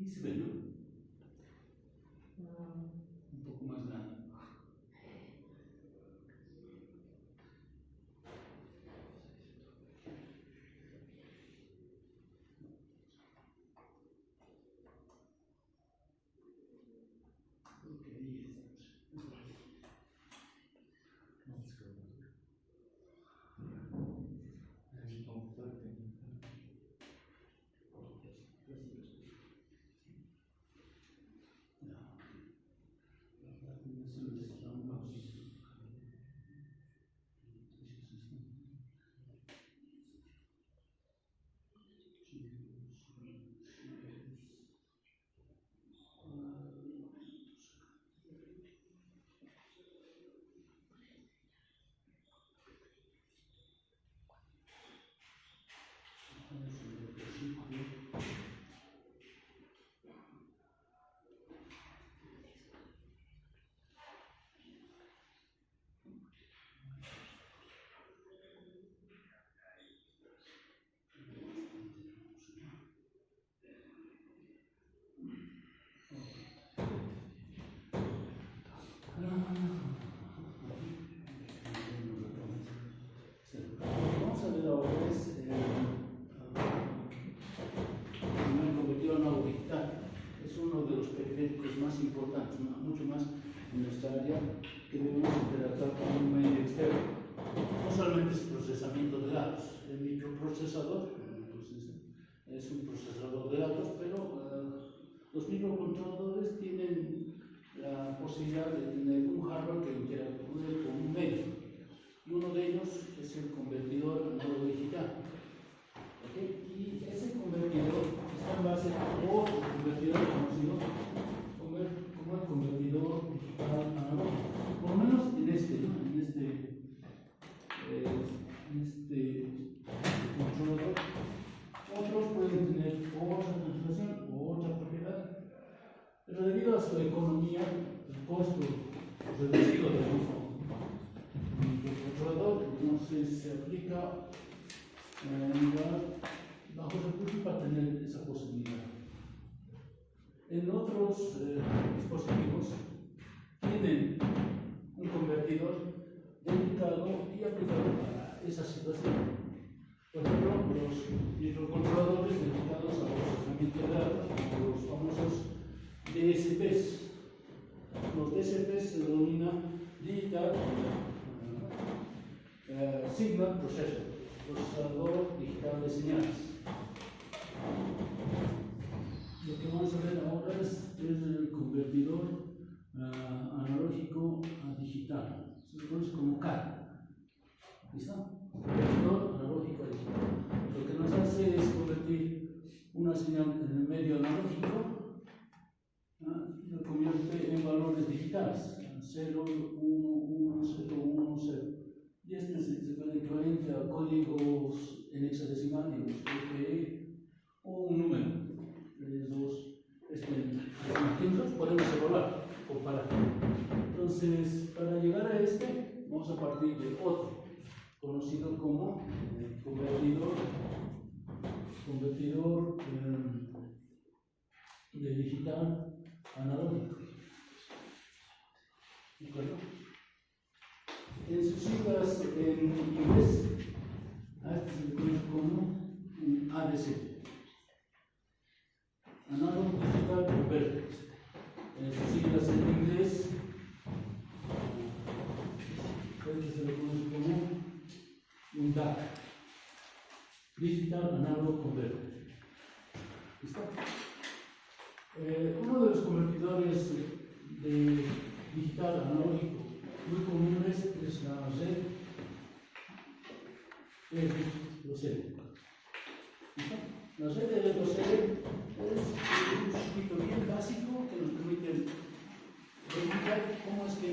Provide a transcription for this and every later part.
Y se ve, ¿no? Un poco más grande. Vamos a ver ahora es el convertidor análogo digital. Es uno de los periféricos más importantes, mucho más en nuestra área, que debemos interactuar con un medio externo. No solamente es procesamiento de datos, el microprocesador es un procesador de datos, pero los microcontroladores tienen la posibilidad de tener un hardware que interactúe con un medio. Y uno de ellos es el convertidor análogo digital. ¿Okay? Y ese convertidor está en base a otro convertidor conocido como el convertidor digital analógico. Por lo menos en este controlador. Otros pueden tener otra configuración o otra propiedad, pero debido a su economía, el costo reducido del mismo microcontrolador, entonces se aplica bajo recursos para tener esa posibilidad. En otros dispositivos tienen un convertidor dedicado y aplicado para esa situación. Por ejemplo, los microcontroladores dedicados al procesamiento de datos, los famosos DSPs. Los DSPs se denominan Digital Signal Processor, procesador digital de señales. Lo que vamos a ver ahora es el convertidor analógico a digital. Se conoce como CAD. ¿Listo? Convertidor analógico a digital. Lo que nos hace es convertir una señal en el medio analógico, lo convierte en valores digitales, 0, 1, 1, 0, 1, 0. Y este se puede equivalente a códigos en hexadecimal, digamos, PPE, o un número. Los podemos evaluar, comparar. Entonces, para llegar a este, vamos a partir de otro, conocido como convertidor de digital analógico. ¿De acuerdo? En sus siglas en inglés, a este se le conoce como un ADC. Analog Digital Converter. En sus siglas en inglés, este se le conoce como un DAC. Digital Analog Converter. ¿Listo? Uno de los convertidores de digital analógico muy comunes es la red ROSEL. La red de ROSEL es un circuito bien básico que nos permite verificar cómo es que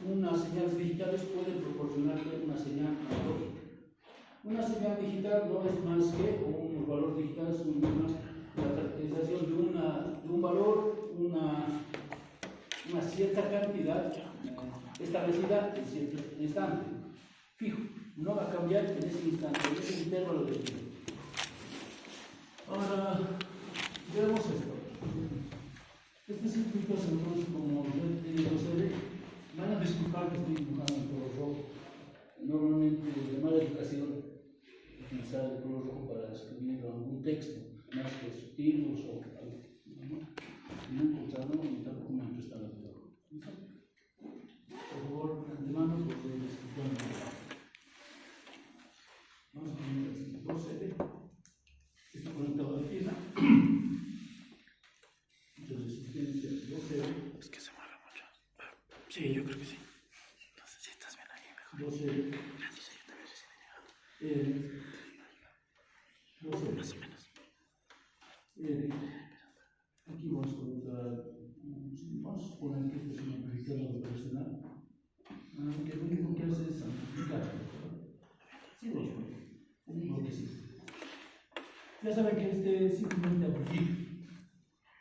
unas señales digitales pueden proporcionarte una señal analógica. Una señal digital no es más que, o un valor digital es más la caracterización de un valor, una cierta cantidad establecida en cierto instante, fijo, no va a cambiar en ese instante, en ese intervalo de tiempo. Ahora, Veamos esto. Este circuito es entonces como L2L. Van a disculpar que estoy dibujando en color rojo. Normalmente, de mala educación, utilizar el color rojo para escribir algún texto, más que subtítulos o algo. Y no encontrarlo en tal documento está la color rojo. ¿Listo? Por favor, de antemano, porque disculpando. Vamos a poner el 2L. Está conectado a la pieza. Resistencia 2L. Es que se mueve mucho. Sí, yo creo que sí. No sé si estás bien ahí, mejor. 2L. Dice, yo también recién llegado. 2L. Más o menos. Aquí vamos a colocar. Vamos a suponer que este es un amplificador operacional. Que lo único que hace es amplificar. Sí, lo supongo. Un bloquecito. Ya saben que este simplemente amplifica.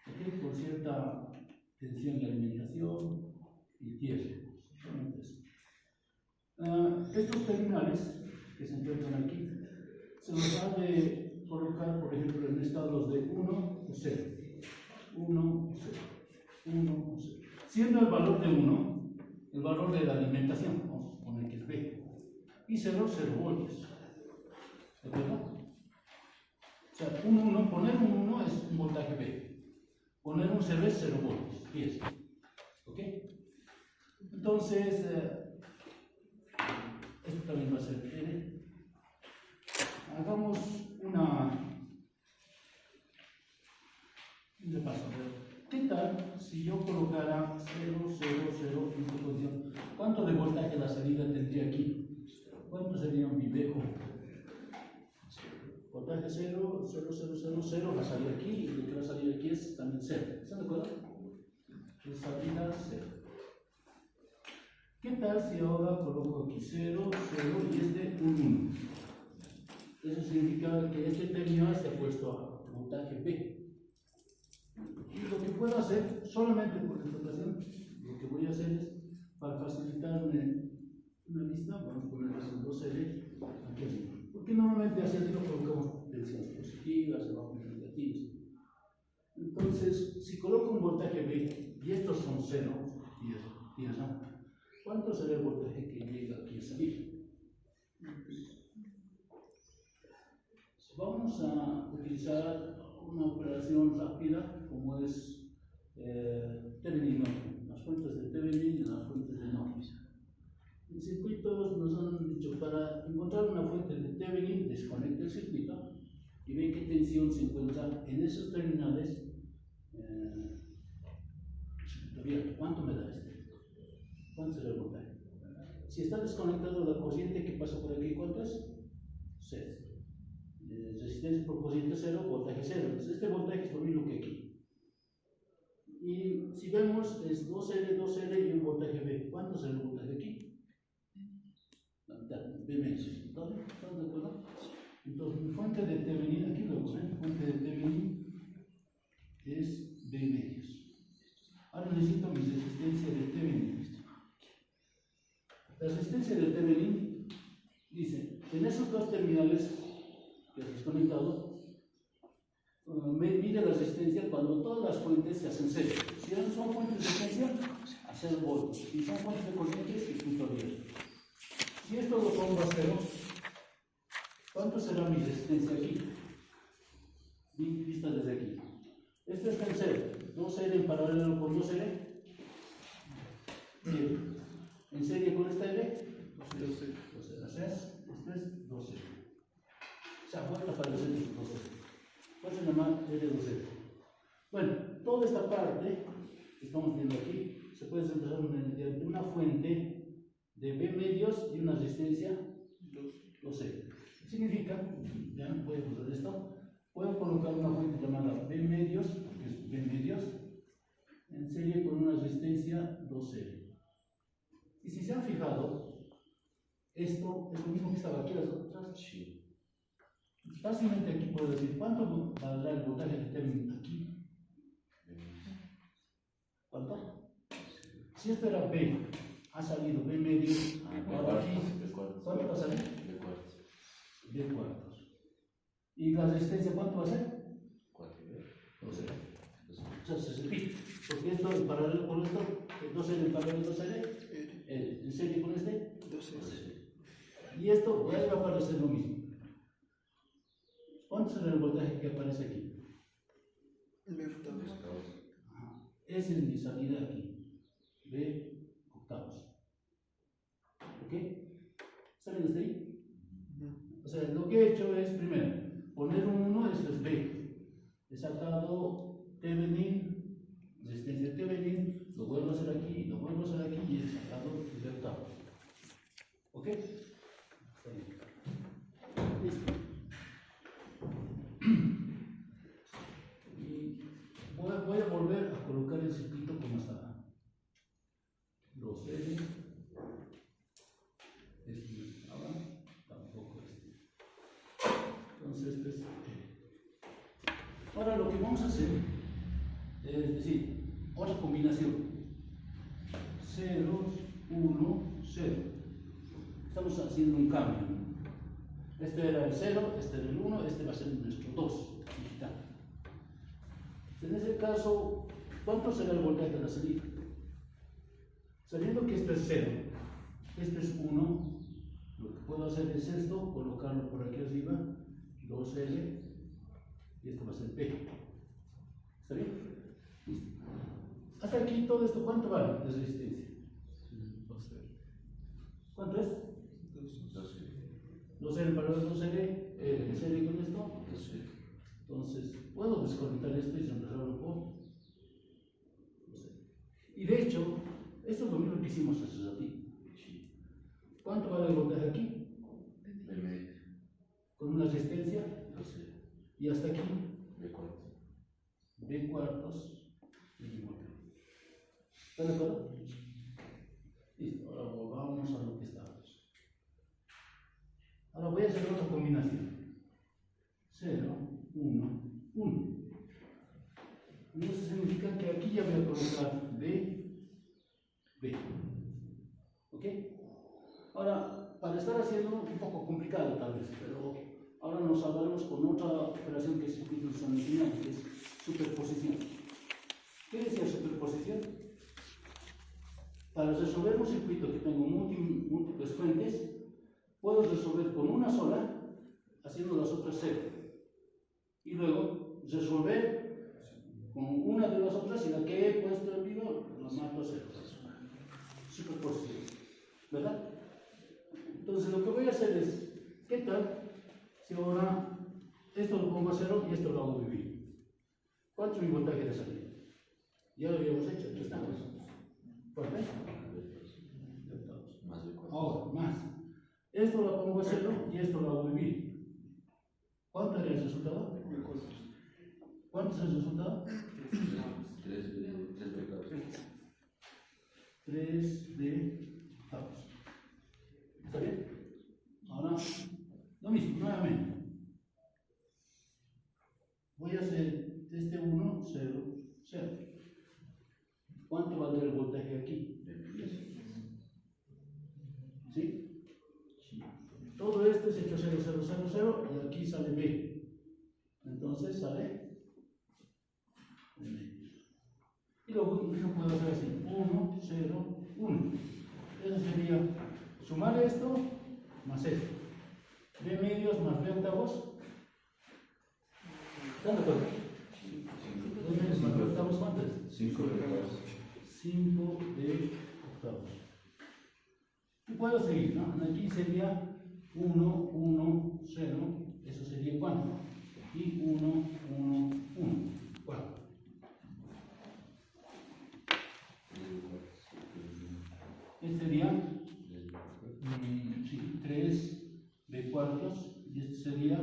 ¿Okay? Por cierta tensión de alimentación y tierra. Solamente eso. Estos terminales que se encuentran aquí se los ha de colocar, por ejemplo, en estados de 1 o 0. 1 o 0. 1 o 0. Siendo el valor de 1 el valor de la alimentación, vamos a suponer que es B, y 0, 0 voltios. ¿De acuerdo? O sea, poner un 1 es un voltaje B. Poner un 0 es 0 voltios, 10. ¿Ok? Entonces, esto también va a ser N. Hagamos un repaso. ¿Qué tal si yo colocara 0, 0, 0 en su posición? ¿Cuánto de voltaje la salida tendría aquí? ¿Cuánto sería mi B? Voltaje 0, 0, 0, 0, 0, la salida aquí, y lo que va a salir aquí es también 0. ¿Están de acuerdo? Es salida 0. ¿Qué tal si ahora coloco aquí 0, 0 y este un 1? Eso significa que este terminal se ha puesto a voltaje B. Y lo que puedo hacer, solamente por esta ocasión, lo que voy a hacer es, para facilitarme una lista, vamos a poner el 2L aquí arriba. Porque normalmente hacia arriba colocamos tensiones positivas, abajo negativas. Entonces, si coloco un voltaje B y estos son 0, tierra, ¿cuánto será el voltaje que llega aquí a salir? Vamos a utilizar una operación rápida como es Thevenin, las fuentes de Thevenin y las fuentes de Norton. En circuitos nos han dicho para encontrar una fuente de Thevenin, desconecte el circuito y ve qué tensión se encuentra en esos terminales. ¿Cuánto me da este? ¿Cuánto será el voltaje? Si está desconectado la corriente que pasa por aquí, ¿cuánto es? 0. Resistencia por corriente 0, voltaje 0. Entonces este voltaje es lo mismo que aquí. Y si vemos es 2L, 2L y un voltaje B. ¿Cuánto será el voltaje aquí? B menos. ¿Están de acuerdo? Entonces mi fuente de Thevenin, aquí lo vemos, fuente de Thevenin es B medios. Ahora necesito mi resistencia de Thevenin. La resistencia de Thevenin dice, en esos dos terminales que has desconectado, mide la resistencia cuando todas las fuentes se hacen 0. Si son fuentes de resistencia, a 0 voltios. Si son fuentes de corriente, es punto abierto. Si esto lo pongo a 0, ¿cuánto será mi resistencia aquí? Vista desde aquí. Este está en 0. 2L en paralelo con 2L. Bien. En serie con esta L. 2L. Este es 2L. O sea, vuelta para el 2L. ¿Cuál se llama L2L? Bueno, toda esta parte que estamos viendo aquí se puede representar mediante una fuente de B medios y una resistencia 2L. Significa, vean, voy a usar esto, puedo colocar una fuente llamada B medios, porque es B medios, en serie con una resistencia 2L. Y si se han fijado, esto es lo mismo que estaba aquí, las otras. Sí. Fácilmente aquí puedo decir, ¿cuánto valdrá el voltaje de Thevenin aquí? ¿Cuánto? Si esto era B, ha salido B medio, ahora aquí, ¿cuánto va a salir? B cuartos. ¿Y la resistencia cuánto va a ser? 4B. sea, se repite, porque esto en paralelo con esto, 2L en paralelo 2L, en serie con este, 2L. Y esto va a aparecer lo mismo. ¿Cuánto será el voltaje que aparece aquí? B octavos. Esa es mi salida aquí, B octavos. ¿Ok? ¿Está bien hasta ahí? O sea, lo que he hecho es, primero, poner un 1, esto es B. He sacado Thevenin, resistencia Thevenin, lo vuelvo a hacer aquí, lo vuelvo a hacer aquí y he sacado B octavos. ¿Ok? Está bien. Listo. Y voy a volver a colocar el circuito como estaba. 2L. Este no estaba, tampoco este. Entonces, este es. Ahora lo que vamos a hacer es decir, otra combinación. 0, 1, 0. Estamos haciendo un cambio, ¿no? Este era el 0, este era el 1, este va a ser nuestro 2 digital. En ese caso, ¿cuánto será el voltaje de la salida? Sabiendo que este es 0, este es 1, lo que puedo hacer es esto, colocarlo por aquí arriba, 2L, y esto va a ser P. ¿Está bien? Listo. Hasta aquí todo esto, ¿cuánto vale de resistencia? 2L. ¿Cuánto es? 2L para 2L, en serie con esto. Entonces, puedo desconectar esto y reemplazarlo por 2L. Y de hecho, esto es lo mismo que hicimos hace ratito. ¿Cuánto vale el voltaje aquí? Con una resistencia. Y hasta aquí. B cuartos. ¿Están de acuerdo? Listo, ahora volvamos a lo que estábamos. Ahora voy a hacer otra combinación. 0, 1, 1. Eso significa que aquí ya voy a colocar B, B. ¿Ok? Ahora, para estar haciendo un poco complicado tal vez, pero ahora nos hablaremos con otra operación que es institucional, que es superposición. ¿Qué decía superposición? Para resolver un circuito que tengo múltiples fuentes, puedo resolver con una sola, haciendo las otras 0. Y luego resolver con una de las otras y la que he puesto en vivo, la mato a 0. Superposición. ¿Verdad? Entonces lo que voy a hacer es, ¿qué tal si ahora esto lo pongo a 0 y esto lo hago vivir? ¿Cuánto es mi voltaje de salida? Ya lo habíamos hecho, aquí estamos. ¿Cuánto es? Ahora, más. Esto lo pongo a 0 y esto lo hago vivir. ¿Cuánto era el resultado? ¿Cuánto es el resultado? 3 de octavos. ¿Está bien? Ahora, lo mismo, nuevamente. Voy a hacer este 1, 0, 0. ¿Cuánto valdrá el voltaje aquí? ¿Sí? Todo esto es hecho 0, 0, 0, 0 y aquí sale B. Entonces sale B. Y luego yo puedo hacer así: 1, 0, 1. Eso sería sumar esto más esto. B medios más B octavos. ¿Están de acuerdo? B medios más B octavos, ¿cuánto es? 5 de octavos. 5 de octavos. Y puedo seguir, ¿no? Aquí sería 1, 1, 0. Eso sería ¿cuánto? Y 1, 1, 1. ¿Cuánto? Este sería 3 B cuartos y este sería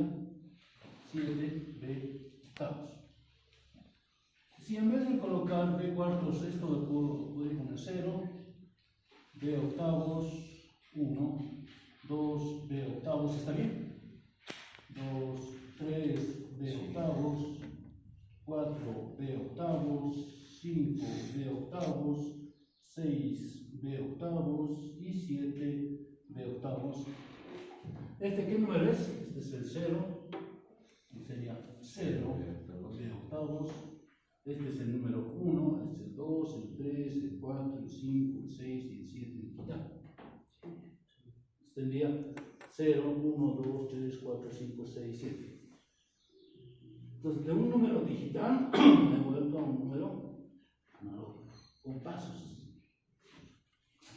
7 B octavos. Si en vez de colocar B cuartos esto lo puedo poner 0, B octavos, 1, 2 B octavos, ¿está bien? 2, 3 B octavos, 4 B octavos, 5 B octavos, 6 B octavos y 7 B octavos. ¿Este qué número es? Este es el 0, y sería 0 B octavos. Este es el número 1, este es el 2, el 3, el 4, el 5, el 6 y el 7 digital. Tendría 0, 1, 2, 3, 4, 5, 6, 7. Entonces, de un número digital me he vuelto a un número analógico, con pasos.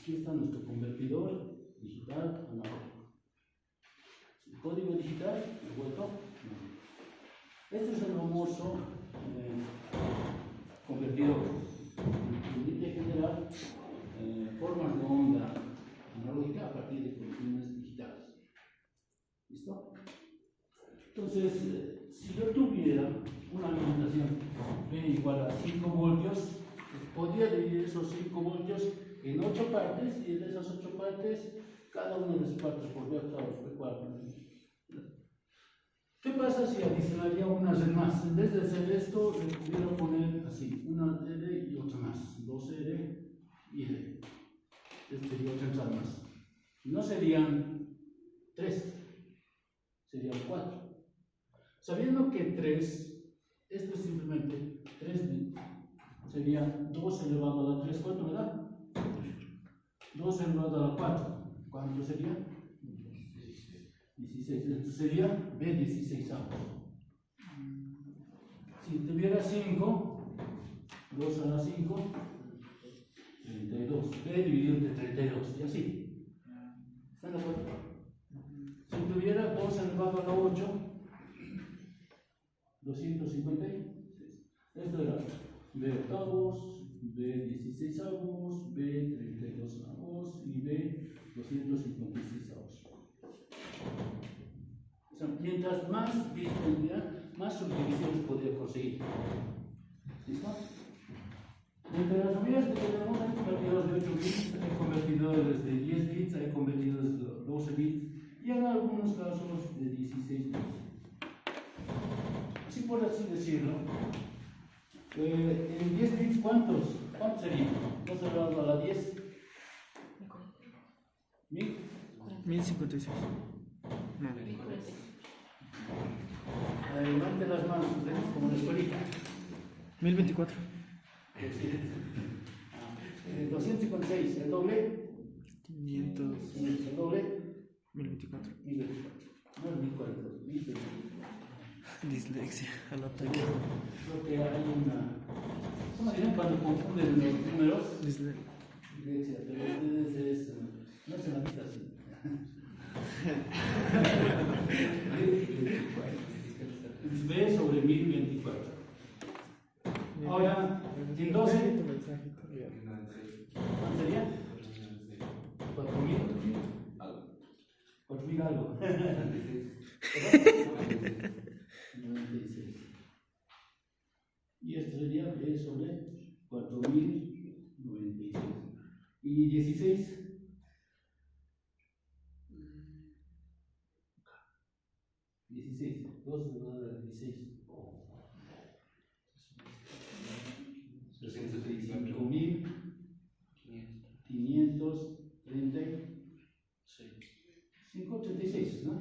Aquí está nuestro convertidor digital analógico. El código digital me he vuelto analógico. Este es el famoso convertidor que permite generar formas de onda analógica a partir de conexiones digitales. ¿Listo? Entonces, si yo tuviera una alimentación V igual a 5 voltios, podría dividir esos 5 voltios en 8 partes y de esas 8 partes, cada una de sus partes por V octavos, V4. ¿Qué pasa si adicionaría una R más? En vez de hacer esto, le pudiera poner así, una R y otra más, 2R y R. Este sería otra entrada más. No serían 3, serían 4. Sabiendo que 3, esto es simplemente 3 bits, sería 2 elevado a la 3, ¿cuánto me da? 2 elevado a la 4, ¿cuánto sería? 16, esto sería B16 avos. Si tuviera 5, 2 a la 5, 32, B dividido entre 32, y así. ¿Están de acuerdo? Si tuviera 2 elevado a la 8, 256. Esto era B octavos, B 16 avos, B 32 avos y B 256 avos. O sea, mientras más bits tendría, más subdivisiones podría conseguir. ¿Listo? Entre las familias que tenemos hay convertidores de 8 bits, hay convertidores de 10 bits, hay convertidores de 12 bits y en algunos casos de 16 bits. Así por así decirlo, en 10 bits, ¿cuántos serían? 2 elevado a la 10. 1000. 1056. No. Levanten las manos, ustedes como en la escuelita. 1024. 256, el doble. 500. El doble. 1024. 1024. No es 1042, 1024. Dislexia al ataque. Creo que hay una. ¿Cómo se llama cuando confunden los números? Dislexia. Dislexia, pero ustedes no se la mitad así. B sobre 1024. Ahora, en 12, ¿cuánto sería? 4000. 4000 algo. 96. Y esto sería B sobre 4096. Y 16. 16, 2 elevado a la 16. 65.536. 536, ¿no?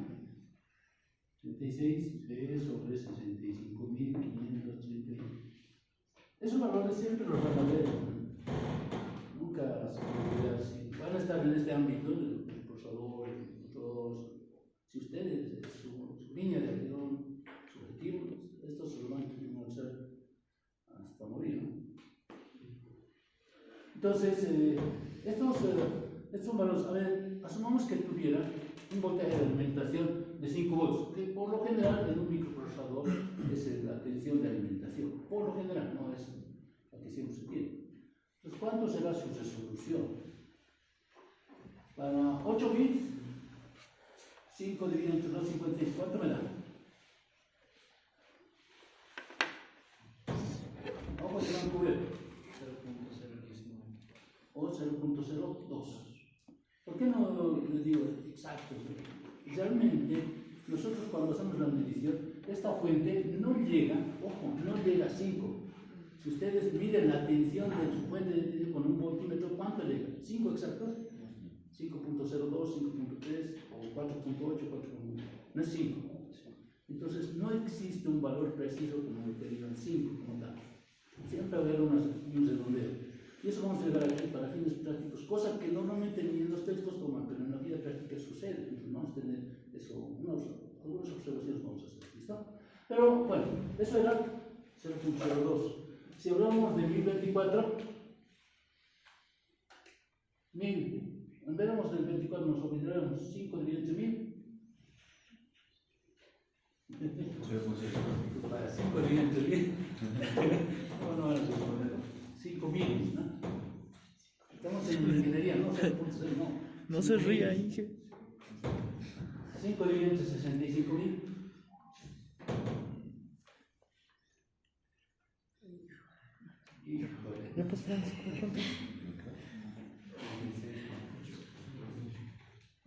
36 B sobre 65.536. Esos valores siempre los van a ver. Nunca se puede olvidar. Si van a estar en este ámbito, el procesador, el motores, si ustedes, su línea de acción, su objetivo, estos se lo van a conocer hasta morir, ¿no? Entonces, estos valores, a ver, asumamos que tuviera un voltaje de alimentación de 5 volts, que por lo general en un microprocesador es la tensión de alimentación, por lo general, no es la que siempre se tiene. Entonces, ¿cuánto será su resolución? Para 8 bits, 5 dividido entre 256, ¿cuánto me da? Ojo, se van a cubrir. 0.019 o 0.02. ¿Por qué no les digo exacto? Realmente, nosotros cuando hacemos la medición, esta fuente no llega, ojo, no llega a 5. Si ustedes miden la tensión de su fuente de tensión con un voltímetro, ¿cuánto llega? ¿5 exactos? 5.02, 5.3 o 4.8, 4.1. No es 5. Entonces, no existe un valor preciso como lo que digan 5 como tal. Siempre va a haber un redondeo. Y eso vamos a llegar aquí para fines prácticos, cosa que normalmente ni en los textos toman, pero en la vida práctica sucede. Entonces vamos a tener eso, algunas observaciones vamos a hacer, ¿listo? Pero bueno, eso era 0.02. Si hablamos de 1024, en vez del 24 nos olvidaremos 5 dividido entre 1000. Para 5 dividido entre 1000. No van a responder. 5000, ¿no? Estamos en ingeniería, no 0.6, no. No se ría, Inge. 5 dividido entre 65.000. Ya pues, ¿cuánto?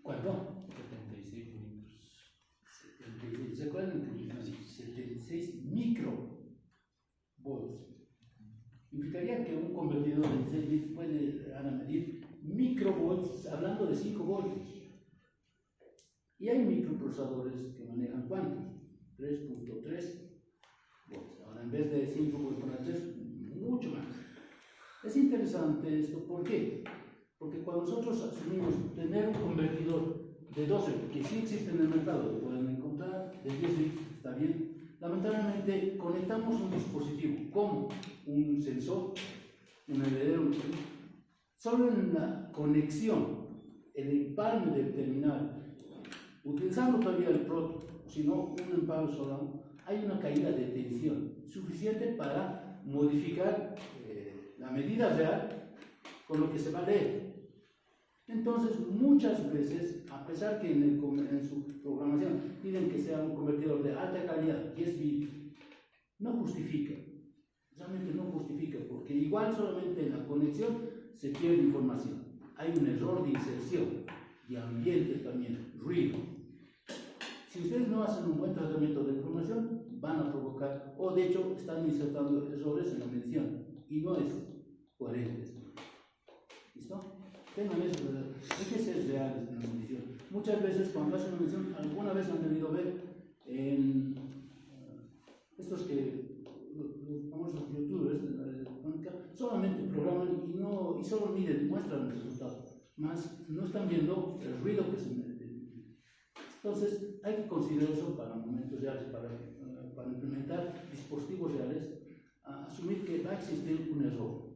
¿Cuánto? 76 micros. ¿Se acuerdan que 76 microvolts? Implicaría que un convertidor de 16 bits puede medir microvolts, hablando de 5 voltios. Y hay microprocesadores que manejan cuánto? 3.3 volts. Ahora, en vez de 5 voy a poner 3, mucho más. Es interesante esto, ¿por qué? Porque cuando nosotros asumimos tener un convertidor de 12, que sí existe en el mercado, lo pueden encontrar, de 10 bits, está bien. Lamentablemente conectamos un dispositivo como un sensor, un heredero, solo en la conexión, el empalme del terminal, utilizando todavía el proto, sino un empalme solo, hay una caída de tensión suficiente para modificar la medida real con lo que se va a leer. Entonces, muchas veces, a pesar que en su programación piden que sea un convertidor de alta calidad, 10 bits, no justifica, realmente no justifica, porque igual solamente en la conexión se pierde información. Hay un error de inserción, de ambiente también, ruido. Si ustedes no hacen un buen tratamiento de información, van a provocar, o de hecho están insertando errores en la medición, y no es coherente. ¿Listo? Tengan eso, hay que ser reales en la medición. Muchas veces cuando hacen una medición, alguna vez han debido ver en estos que los famosos youtubers de la electrónica solamente programan y solo miden, muestran el resultado, más no están viendo el ruido que se mete. Entonces hay que considerar eso para momentos reales, para implementar dispositivos reales, asumir que va a existir un error.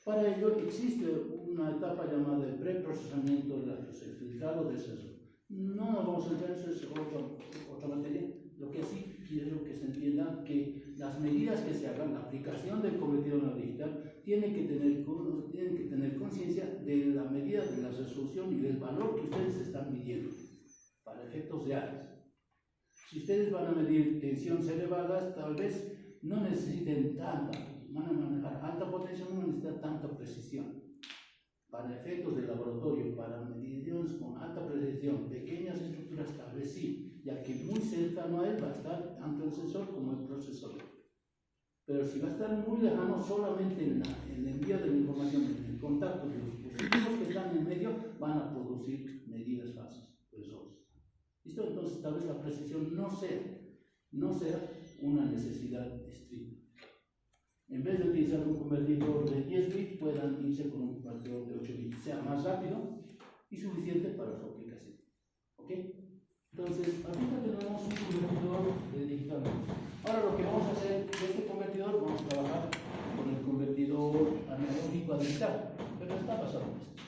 Para ello existe una etapa llamada de preprocesamiento de datos, el filtrado de ese error. No nos vamos a entrar en eso, es otra materia. Lo que sí quiero que se entienda que las medidas que se hagan, la aplicación del convertidor digital, tienen que tener conciencia de la medida de la resolución y del valor que ustedes están midiendo para efectos reales. Si ustedes van a medir tensiones elevadas, tal vez no necesiten tanta, van a manejar alta potencia, no necesitan tanta precisión. Para efectos de laboratorio, para mediciones con alta precisión, pequeñas estructuras, tal vez sí, ya que muy cercano a él va a estar tanto el sensor como el procesor. Pero si va a estar muy lejano, solamente en el envío de la información, en el contacto de los dispositivos que están en medio, van a producir medidas falsas, errores. ¿Listo? Entonces, tal vez la precisión no sea una necesidad estricta. En vez de utilizar un convertidor de 10 bits, puedan irse con un convertidor de 8 bits, sea más rápido y suficiente para su aplicación. ¿Ok? Entonces, ahorita tenemos un convertidor de digital. Ahora lo que vamos a hacer de este convertidor, vamos a trabajar con el convertidor analógico a digital. Pero está pasando esto.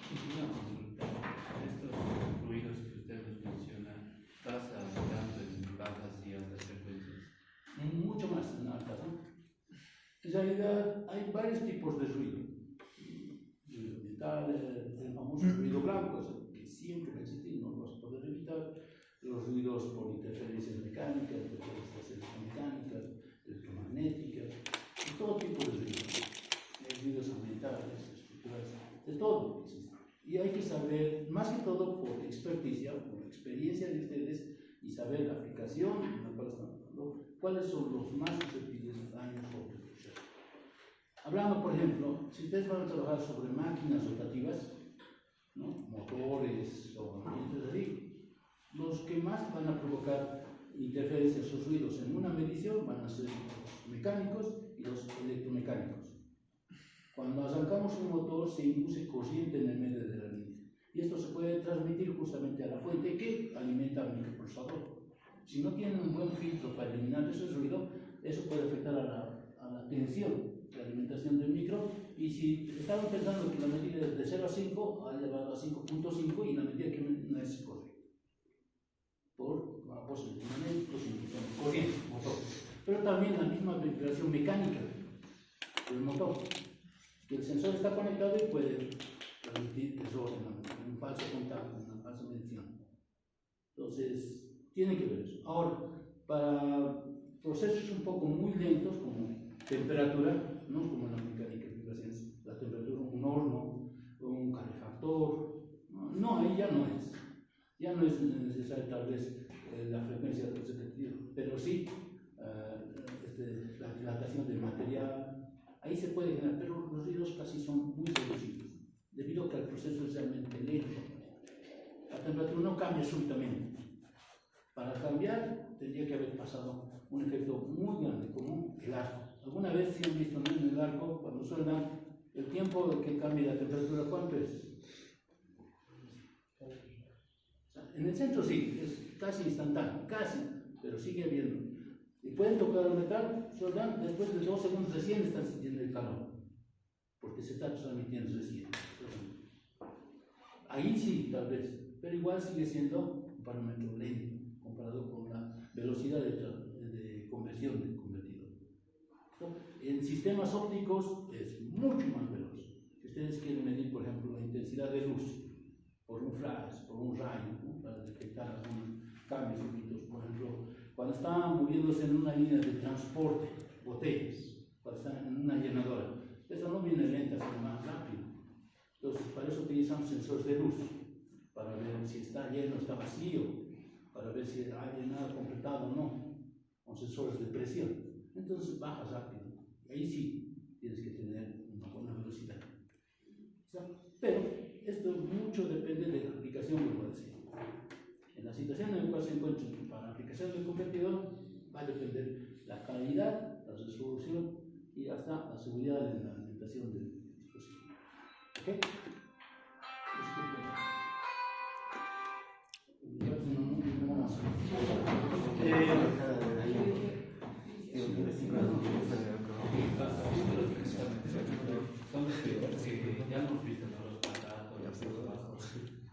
Estos ruidos que usted nos menciona, ¿pasa tanto en bajas y altas frecuencias? Mucho más en altas, ¿no? En realidad hay varios tipos de ruido. Ruido ambiental, el famoso ruido blanco, que siempre va a existir, no lo vas a poder evitar. Los ruidos por interferencias mecánicas, interferencias electromecánicas, electromagnéticas, de todo tipo de ruidos. Ruidos ambientales, estructurales, de todo existe. Y hay que saber, más que todo por experticia, por experiencia de ustedes, y saber la aplicación en la cual están hablando, cuáles son los más susceptibles de daños o de procesos. Hablando, por ejemplo, si ustedes van a trabajar sobre máquinas rotativas, ¿no? Motores o ambientes así, los que más van a provocar interferencias o ruidos en una medición van a ser los mecánicos y los electromecánicos. Cuando arrancamos un motor se induce corriente en el medio de la línea y esto se puede transmitir justamente a la fuente que alimenta al microprocesador. Si no tienen un buen filtro para eliminar ese ruido, eso puede afectar a la tensión de alimentación del micro, y si estaban pensando que la medida es de 0 a 5, ha elevado a 5.5 y la medida que no es correcta por positivamente corriente motor. Pero también la misma vibración mecánica del motor, que el sensor está conectado y puede transmitir error en un falso contacto, en una falsa medición. Entonces, tiene que ver eso. Ahora, para procesos un poco muy lentos, como temperatura, no como la mecánica de vibraciones, la temperatura, un horno, un calefactor, no, ahí ya no es. Ya no es necesario tal vez la frecuencia del repetidor, pero sí la dilatación del material, ahí se puede generar, pero los ruidos casi son muy reducidos, debido a que el proceso es realmente lento. La temperatura no cambia súbitamente. Para cambiar, tendría que haber pasado un efecto muy grande, como el arco. ¿Alguna vez si han visto en el arco, cuando suena, el tiempo que cambia la temperatura, cuánto es? En el centro sí, es casi instantáneo, casi, pero sigue habiendo. Y pueden tocar el metal, sueldan, después de 2 segundos recién están sintiendo el calor, porque se está transmitiendo recién. Ahí sí, tal vez, pero igual sigue siendo un parámetro lento comparado con la velocidad de conversión del convertidor. En sistemas ópticos es mucho más veloz. Si ustedes quieren medir, por ejemplo, la intensidad de luz por un flash, por un rayo, ¿no?, para detectar algunos cambios súbitos, por ejemplo, cuando están moviéndose en una línea de transporte, botellas, cuando están en una llenadora, eso no viene lenta, sino más rápido. Entonces, para eso utilizan sensores de luz, para ver si está lleno o está vacío, para ver si ha llenado, completado o no, con sensores de presión. Entonces baja rápido, y ahí sí tienes que tener una buena velocidad. Pero esto mucho depende de la aplicación, como decía. En la situación en la cual se encuentre para la aplicación del convertidor, va a depender la calidad, la resolución y hasta la seguridad en la alimentación del dispositivo. ¿Ok?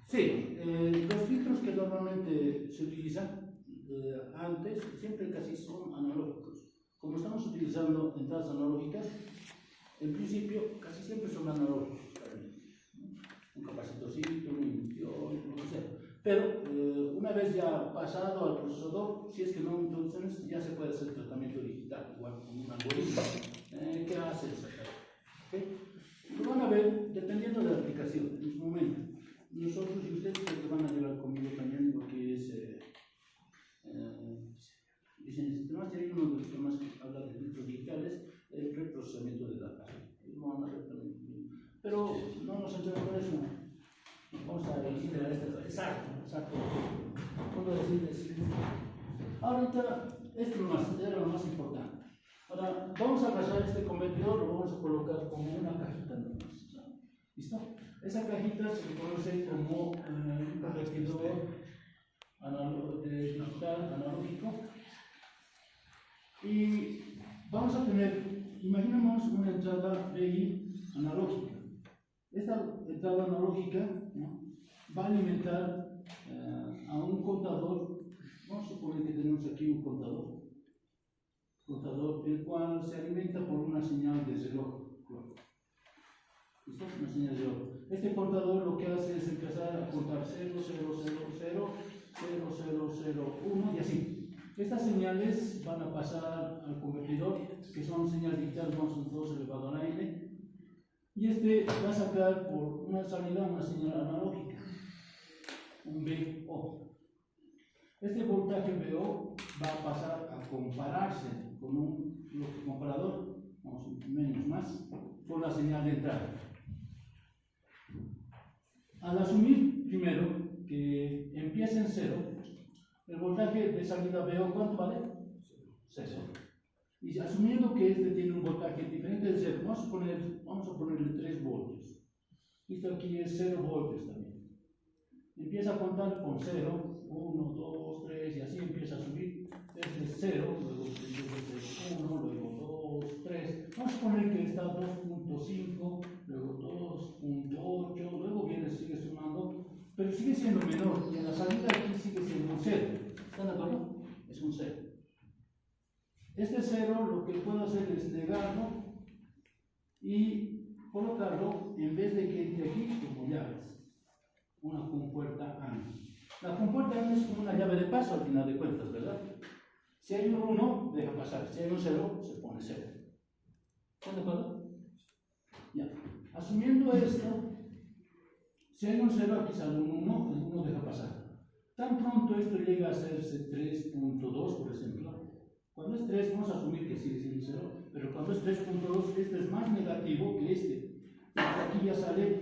Sí, los filtros que normalmente se utilizan antes siempre casi son analógicos. Como estamos utilizando entradas analógicas, en principio casi siempre son analógicos. Un capacitorcito, un inductor, lo que sea. Pero una vez ya pasado al procesador, si es que no introducciones, ya se puede hacer tratamiento digital, igual con un algoritmo. ¿Qué hace exactamente? ¿Okay? Lo van a ver dependiendo de la aplicación en su momento. Nosotros y ustedes creo que van a llevar conmigo también lo que es diseño de sistemas, y hay uno de los temas que habla de filtros digitales, el preprocesamiento de datos. Lo van a ver también conmigo. Pero no nos centramos en eso. Vamos a elegir a este. Exacto. ¿Cómo decir? Ahorita, esto era lo más importante. Ahora, vamos a agarrar este convertidor, lo vamos a colocar como una cajita nomás. ¿Listo? Esa cajita se conoce como un convertidor digital analógico. Y vamos a tener, imaginemos una entrada BI analógica. Esta entrada analógica, ¿no?, va a alimentar a un contador. Vamos a suponer que tenemos aquí un contador, el cual se alimenta por una señal de reloj. ¿Listo? Una señal de reloj. Este contador lo que hace es empezar a contar 0, 0, 0, 0, 0, 0, 0, 1 y así. Estas señales van a pasar al convertidor, que son señales digitales, son 2 elevado a la n, y este va a sacar por una salida una señal analógica, un VO. Este voltaje VO va a pasar a compararse con un bloque comparador, vamos menos más, con la señal de entrada. Al asumir primero que empieza en 0, el voltaje de salida VO, ¿cuánto vale? 0. Y asumiendo que este tiene un voltaje diferente de 0, vamos a ponerle 3 voltios. Esto aquí es 0 voltios también. Empieza a contar con 0, 1, 2, 3 y así empieza a subir. Este es 0, luego empieza a ser 1, luego 2, 3. Vamos a poner que está 2.5, luego 2.8, luego sigue sumando, pero sigue siendo menor. Y en la salida aquí sigue siendo un 0. ¿Están de acuerdo? Es un 0. Este 0 lo que puedo hacer es negarlo y colocarlo en vez de que entre aquí como llaves. Una compuerta AND. La compuerta AND es como una llave de paso al final de cuentas, ¿verdad? Si hay un 1, deja pasar. Si hay un 0, se pone 0. ¿Están de acuerdo? Ya. Asumiendo esto, si hay un 0, aquí sale un 1, el 1 deja pasar. Tan pronto esto llega a hacerse 3.2, por ejemplo. Cuando es 3, vamos a asumir que sigue siendo 0, pero cuando es 3.2, este es más negativo que este. Entonces aquí ya sale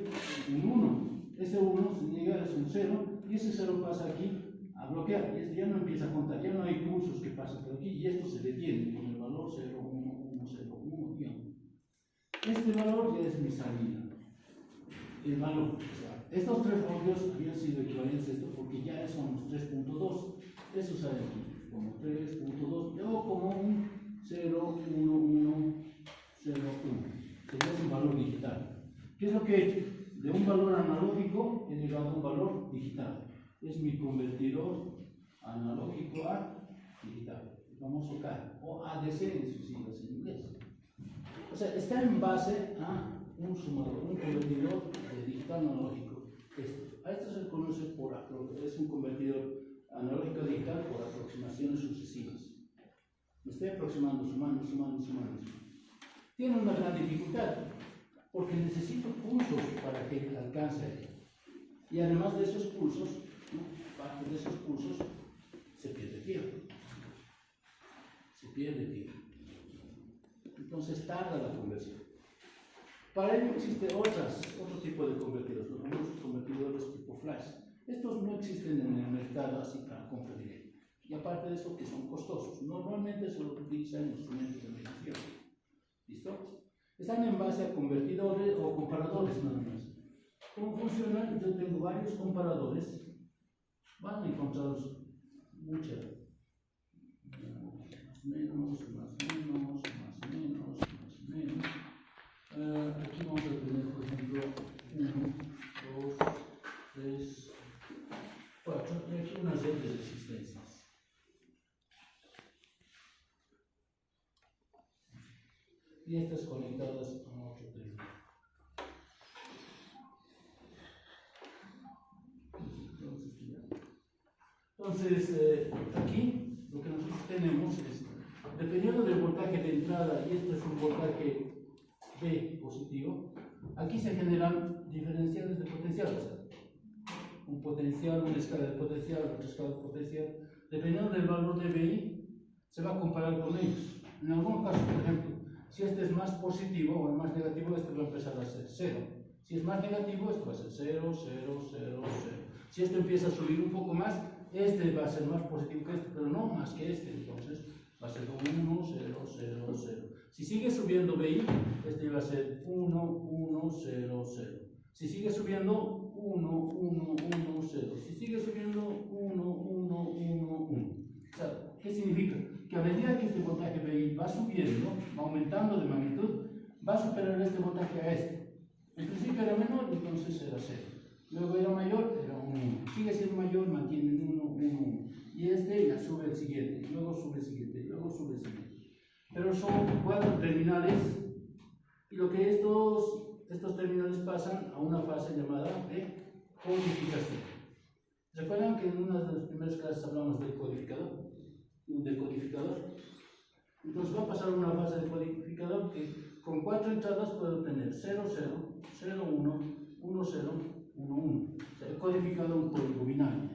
un 1. Ese 1 se niega, es un 0, y ese 0 pasa aquí a bloquear. Y este ya no empieza a contar, ya no hay pulsos que pasen por aquí, y esto se detiene con el valor 0, 1, 1, 0, 1, 1. Este valor ya es mi salida. El valor. O sea, estos 3 voltios habían sido equivalentes a esto porque ya son los 3.2. Eso sale aquí como 3.2, luego como un 0, 1, 1, 0, 1. Sería un valor digital. ¿Qué es lo que he hecho? De un valor analógico he llegado a un valor digital. Es mi convertidor analógico a digital. El famoso CAD o ADC en sus siglas en inglés. O sea, está en base a un sumador, un convertidor de digital analógico. A esto se le conoce es un convertidor analógico digital por aproximaciones sucesivas. Me estoy aproximando, sumando. Tiene una gran dificultad, porque necesito pulsos para que alcance ahí. Y además de esos pulsos, parte de esos pulsos, se pierde tiempo. Entonces tarda la conversión. Para ello existe otro tipo de convertidores, los famosos convertidores tipo flash. Estos no existen en el mercado así para compra directa. Y aparte de eso, que son costosos. Normalmente se los utilizan en instrumentos de medición. ¿Listo? Están en base a convertidores o comparadores nada más. ¿Cómo funcionan? Yo tengo varios comparadores. Van a encontrar muchas. Menos. Aquí vamos a tener, por ejemplo, 1, 2, 3, 4. Y aquí una serie de resistencias. Y estas conectadas a otro terminal. Entonces, aquí lo que nosotros tenemos es, dependiendo del voltaje de entrada, y esto es un voltaje B positivo, aquí se generan diferenciales de potencial. O sea, un potencial, una escala de potencial, otra escala de potencial. Dependiendo del valor de BI, se va a comparar con ellos. En algunos casos, por ejemplo, si este es más positivo o más negativo, este va a empezar a ser 0. Si es más negativo, esto va a ser 0, 0, 0, 0. Si esto empieza a subir un poco más, este va a ser más positivo que este, pero no más que este. Entonces va a ser 1, 0, 0, 0. Si sigue subiendo BI, este va a ser 1, 1, 0, 0. Si sigue subiendo 1, 1, 1, 0. Si sigue subiendo 1, 1, 1, 1. O sea, ¿qué significa? Que a medida que este voltaje BI va subiendo, va aumentando de magnitud, va a superar este voltaje a este. En principio era menor, entonces era 0. Luego era mayor, era 1, 1. Sigue siendo mayor, mantiene 1, 1, 1. Y este ya sube el siguiente, y luego sube el siguiente, y luego sube el siguiente. Pero son 4 terminales, y lo que estos terminales pasan a una fase llamada de codificación. ¿Recuerdan que en una de las primeras clases hablamos del codificador? Entonces va a pasar una fase de codificador que con 4 entradas puedo tener 0, 0, 0, 1, 1, 0, 1, 1. O sea, he codificado un código binario.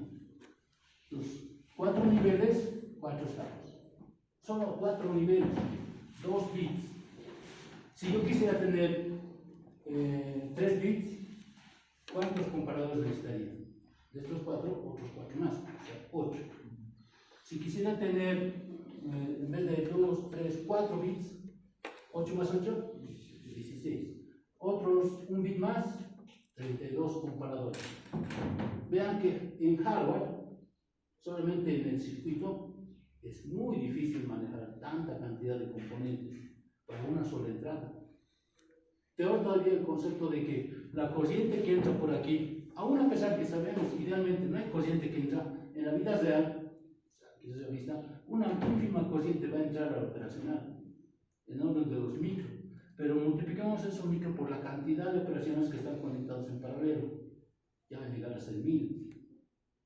Entonces, 4 niveles, 4 estados. Solo 4 niveles, 2 bits. Si yo quisiera tener 3 bits, ¿cuántos comparadores necesitaría? De estos 4, otros 4 más, o sea, 8. Si quisiera tener en vez de 2, 3, 4 bits, 8 más 8, 16. Otros un bit más, 32 comparadores. Vean que en hardware, solamente en el circuito, es muy difícil manejar tanta cantidad de componentes para una sola entrada. Peor todavía el concepto de que la corriente que entra por aquí, aún a pesar que sabemos, idealmente no hay corriente que entra en la vida real, o sea, que se vista, una ínfima corriente va a entrar al operacional, en orden de los micro, pero multiplicamos esos micro por la cantidad de operaciones que están conectados en paralelo, ya va a llegar a 6.000,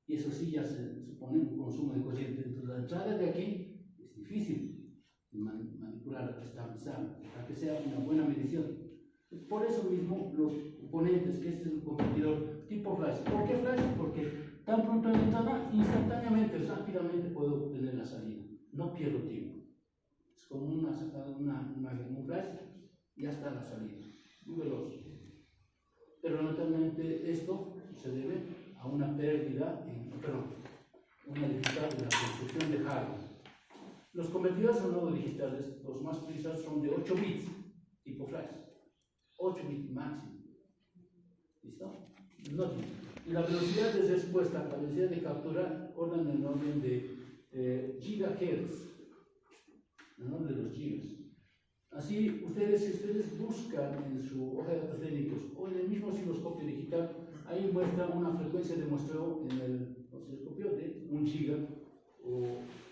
y eso sí ya se supone un consumo de corriente. Entonces la entrada de aquí es difícil manipular, estabilizar, para que sea una buena medición. Por eso mismo los componentes, que este es un competidor tipo flash. ¿Por qué flash? Porque tan pronto en la entrada, instantáneamente, rápidamente puedo obtener la salida. No pierdo tiempo. Es como un flash y ya está la salida. Muy veloz. Pero naturalmente esto se debe a una pérdida, una dificultad de la construcción de hardware. Los convertidores a nodo digitales, los más utilizados son de 8 bits, tipo flash. 8 bits máximo. ¿Listo? No. Y la velocidad de respuesta, la velocidad de captura, orden en orden de gigahertz, en orden de los gigas. Así, si ustedes buscan en su hoja de datos técnicos o en el mismo osciloscopio digital, ahí muestra una frecuencia de muestreo en el osciloscopio de 1 giga o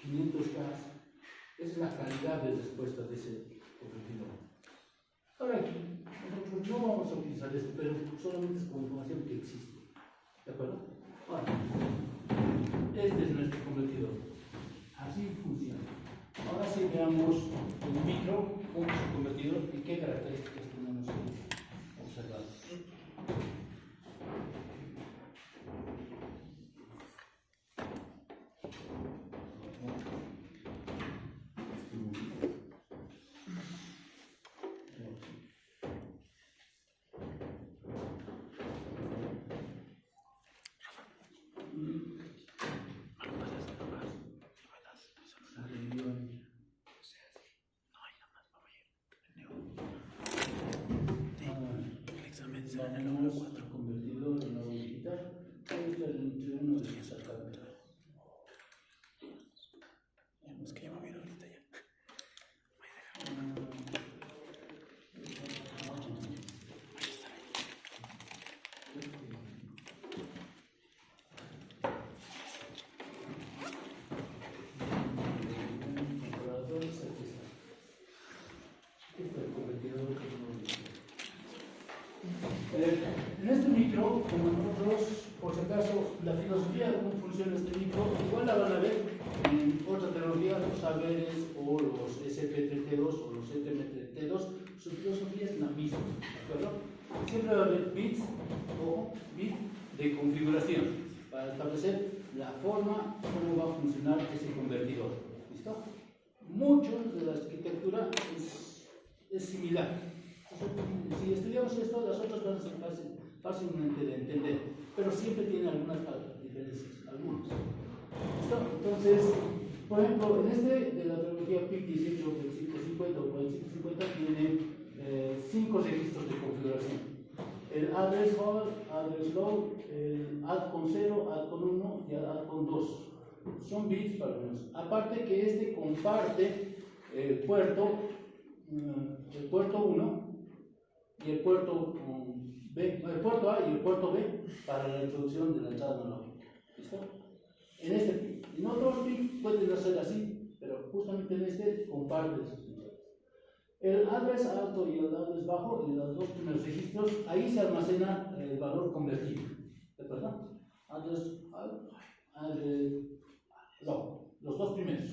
500K. Esa es la calidad de respuesta de ese convertidor. Ahora, nosotros no vamos a utilizar esto, pero solamente es como información que existe. ¿De acuerdo? Ahora, este es nuestro convertidor. Así funciona. Ahora sí veamos el micro con su convertidor y qué características tenemos que observar. Convertidor en nodo digital. Ahí está entre uno de sus ataques. Es que ya me voy a ir ahorita ya. En este micro, como nosotros, por si acaso, la filosofía de cómo funciona este micro, igual la van a ver en otra tecnología, los saberes o los SP3T2 o los STM3T2, su filosofía es la misma, ¿de acuerdo? Siempre va a haber bits o bit de configuración para establecer la forma, cómo va a funcionar ese convertidor. ¿Listo? Mucho de la arquitectura es similar. Si estudiamos esto, las otras van a ser fácilmente de entender, pero siempre tiene algunas diferencias, algunas. ¿Listo? Entonces, por ejemplo, en este de la tecnología PIC 182550 o 4550 tiene 5 registros de configuración. El address hold, address load, el add con 0, add con 1 y el add con 2. Son bits para menos. Aparte que este comparte el puerto 1 y el puerto B, el puerto A y el puerto B para la introducción de la entrada analógica. ¿Listo? En otros PIC pueden hacer así, pero justamente en este comparte esos entradas. El address alto y el address bajo, en los dos primeros registros, ahí se almacena el valor convertido. ¿De acuerdo? Address alto, address low, los dos primeros.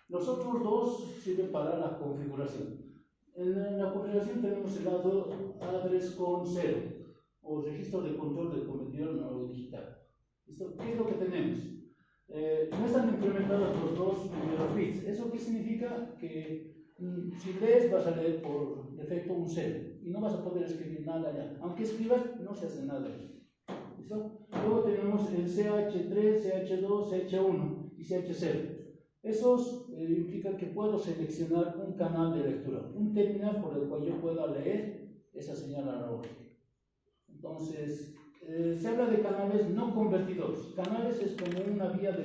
Los otros dos sirven para la configuración. En la configuración tenemos el lado address con 0 o registro de control del convertidor no digital. ¿Listo? ¿Qué es lo que tenemos? No están implementados los dos primeros bits. ¿Eso qué significa? Que si lees vas a leer por defecto un 0 y no vas a poder escribir nada allá. Aunque escribas, no se hace nada ahí. ¿Listo? Luego tenemos el CH3, CH2, CH1 y CH0. Esos implica que puedo seleccionar un canal de lectura, un terminal por el cual yo pueda leer esa señal analógica. Entonces, se habla de canales no convertidores. Canales es como una vía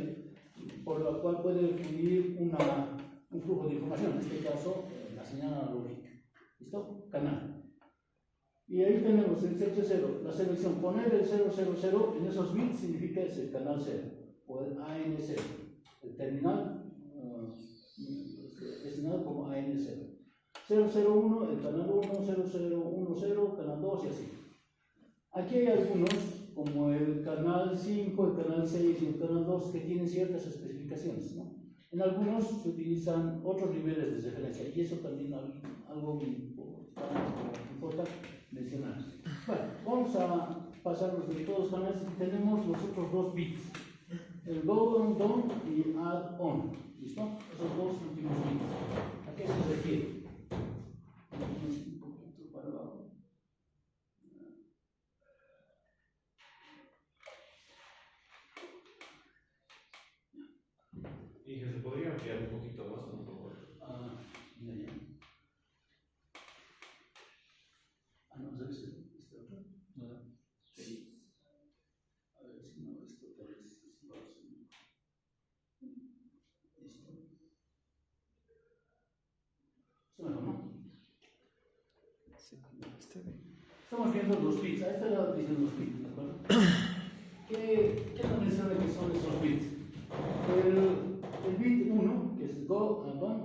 por la cual puede fluir un flujo de información, en este caso la señal analógica. ¿Listo? Canal. Y ahí tenemos el CH0, la selección. Poner el 000 en esos bits significa ese canal 0, o el AN0. El terminal designado como AN0. 001, el canal 1, 0010, canal 2 y así. Aquí hay algunos, como el canal 5, el canal 6 y el canal 2, que tienen ciertas especificaciones, ¿no? En algunos se utilizan otros niveles de referencia, y eso también es algo muy importante mencionar. Bueno, vamos a pasarlos de todos los canales. Tenemos los otros dos bits, el go on, down y add on. ¿Listo? Esos dos últimos bits. ¿A qué se refiere? Un poquito para abajo. Y que se podría ampliar un poquito más, por favor. Ya. No, debe ser este otro. Sí. A ver si no, esto tal vez es falso. Listo. ¿Está mejor, no? Sí, está bien. Estamos viendo los bits. A esta edad dicen los bits, ¿de acuerdo? ¿Qué nos menciona que son esos bits? El bit 1, que es go and on,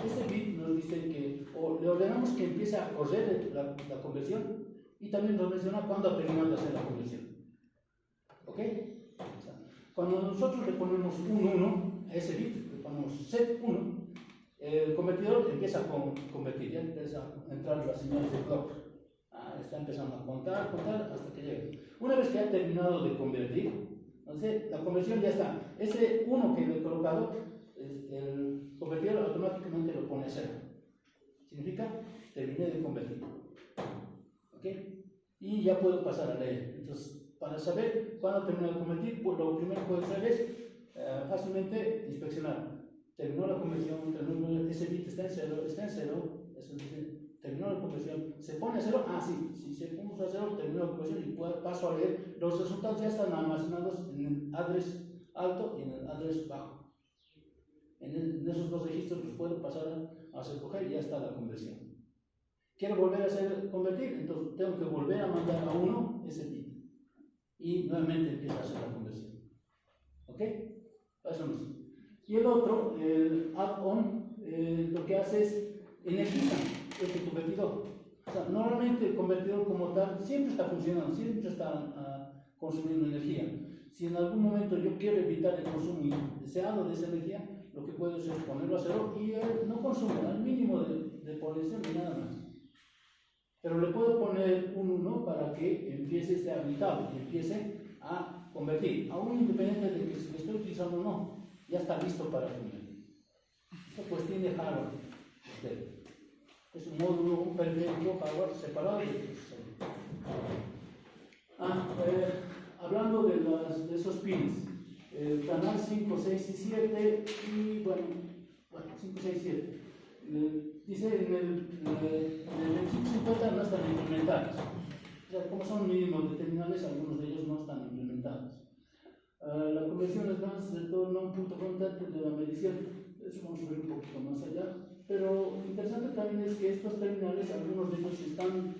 ese bit nos dice que le ordenamos que empiece a correr la conversión, y también nos menciona cuándo ha terminado de hacer la conversión. ¿Ok? O sea, cuando nosotros le ponemos un 1 a ese bit, le ponemos set 1, el convertidor empieza a convertir, ya empieza a entrar las señales de clock. Está empezando a contar hasta que llegue. Una vez que ha terminado de convertir, entonces la conversión ya está. Ese 1 que le he colocado, el convertidor automáticamente lo pone a 0. Significa terminé de convertir. ¿Ok? Y ya puedo pasar a leer. Entonces, para saber cuándo terminó de convertir, pues lo primero que puedo hacer es fácilmente inspeccionar. Terminó la conversión, ese bit está en 0, eso dice, terminó la conversión, se pone a 0, sí, si se puso a 0, terminó la conversión y paso a leer. Los resultados ya están almacenados en el address alto y en el address bajo. En esos dos registros los puedo pasar a recoger y ya está la conversión. Quiero volver a convertir, entonces tengo que volver a mandar a 1 ese bit y nuevamente empieza a hacer la conversión. ¿Ok? Eso mismo. Y el otro, el add-on, lo que hace es energiza este convertidor. O sea, normalmente el convertidor como tal siempre está funcionando, siempre está consumiendo energía. Si en algún momento yo quiero evitar el consumo indeseado de esa energía, lo que puedo hacer es ponerlo a 0 y él no consume al mínimo de potencia ni nada más. Pero le puedo poner un 1 para que empiece a estar habilitado y empiece a convertir, aún independiente de que si lo estoy utilizando o no, ya está listo para convertir. Esto pues tiene hardware. Es un módulo, un periférico hardware separado. Hablando de esos pins, el canal 5, 6 y 7, y bueno 5, 6 y 7. Dice en el 2550 no están implementados. O sea, como son mínimos de terminales, algunos de ellos no están implementados. La conversión es más de todo un punto constante de la medición. Eso vamos a ver un poquito más allá. Pero lo interesante también es que estos terminales, algunos de ellos están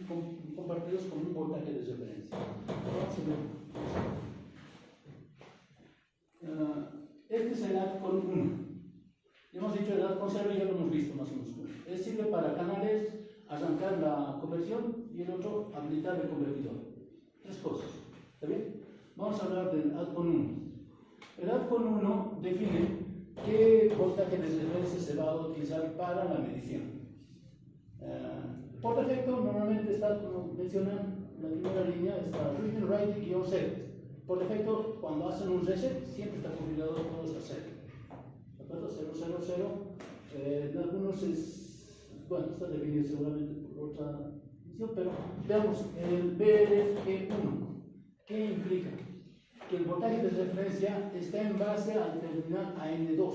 compartidos con un voltaje de referencia. Vamos a ver. Este es el ADCON 1. Ya hemos dicho el ADCON 0 y ya lo hemos visto más o menos. Este sirve para canales, arrancar la conversión, y el otro, habilitar el convertidor. Tres cosas. ¿Está bien? Vamos a hablar del ADCON 1. El ADCON 1 define qué voltaje de referencia se va a utilizar para la medición. Por defecto, normalmente está, como mencionan, en la primera línea está read and write y -set. Por defecto, cuando hacen un reset, siempre está configurado todos a 0. ¿De acuerdo? 000. En algunos está definido seguramente por otra edición, pero veamos el BRF1. ¿Qué implica? Que el voltaje de referencia está en base al terminal AN2.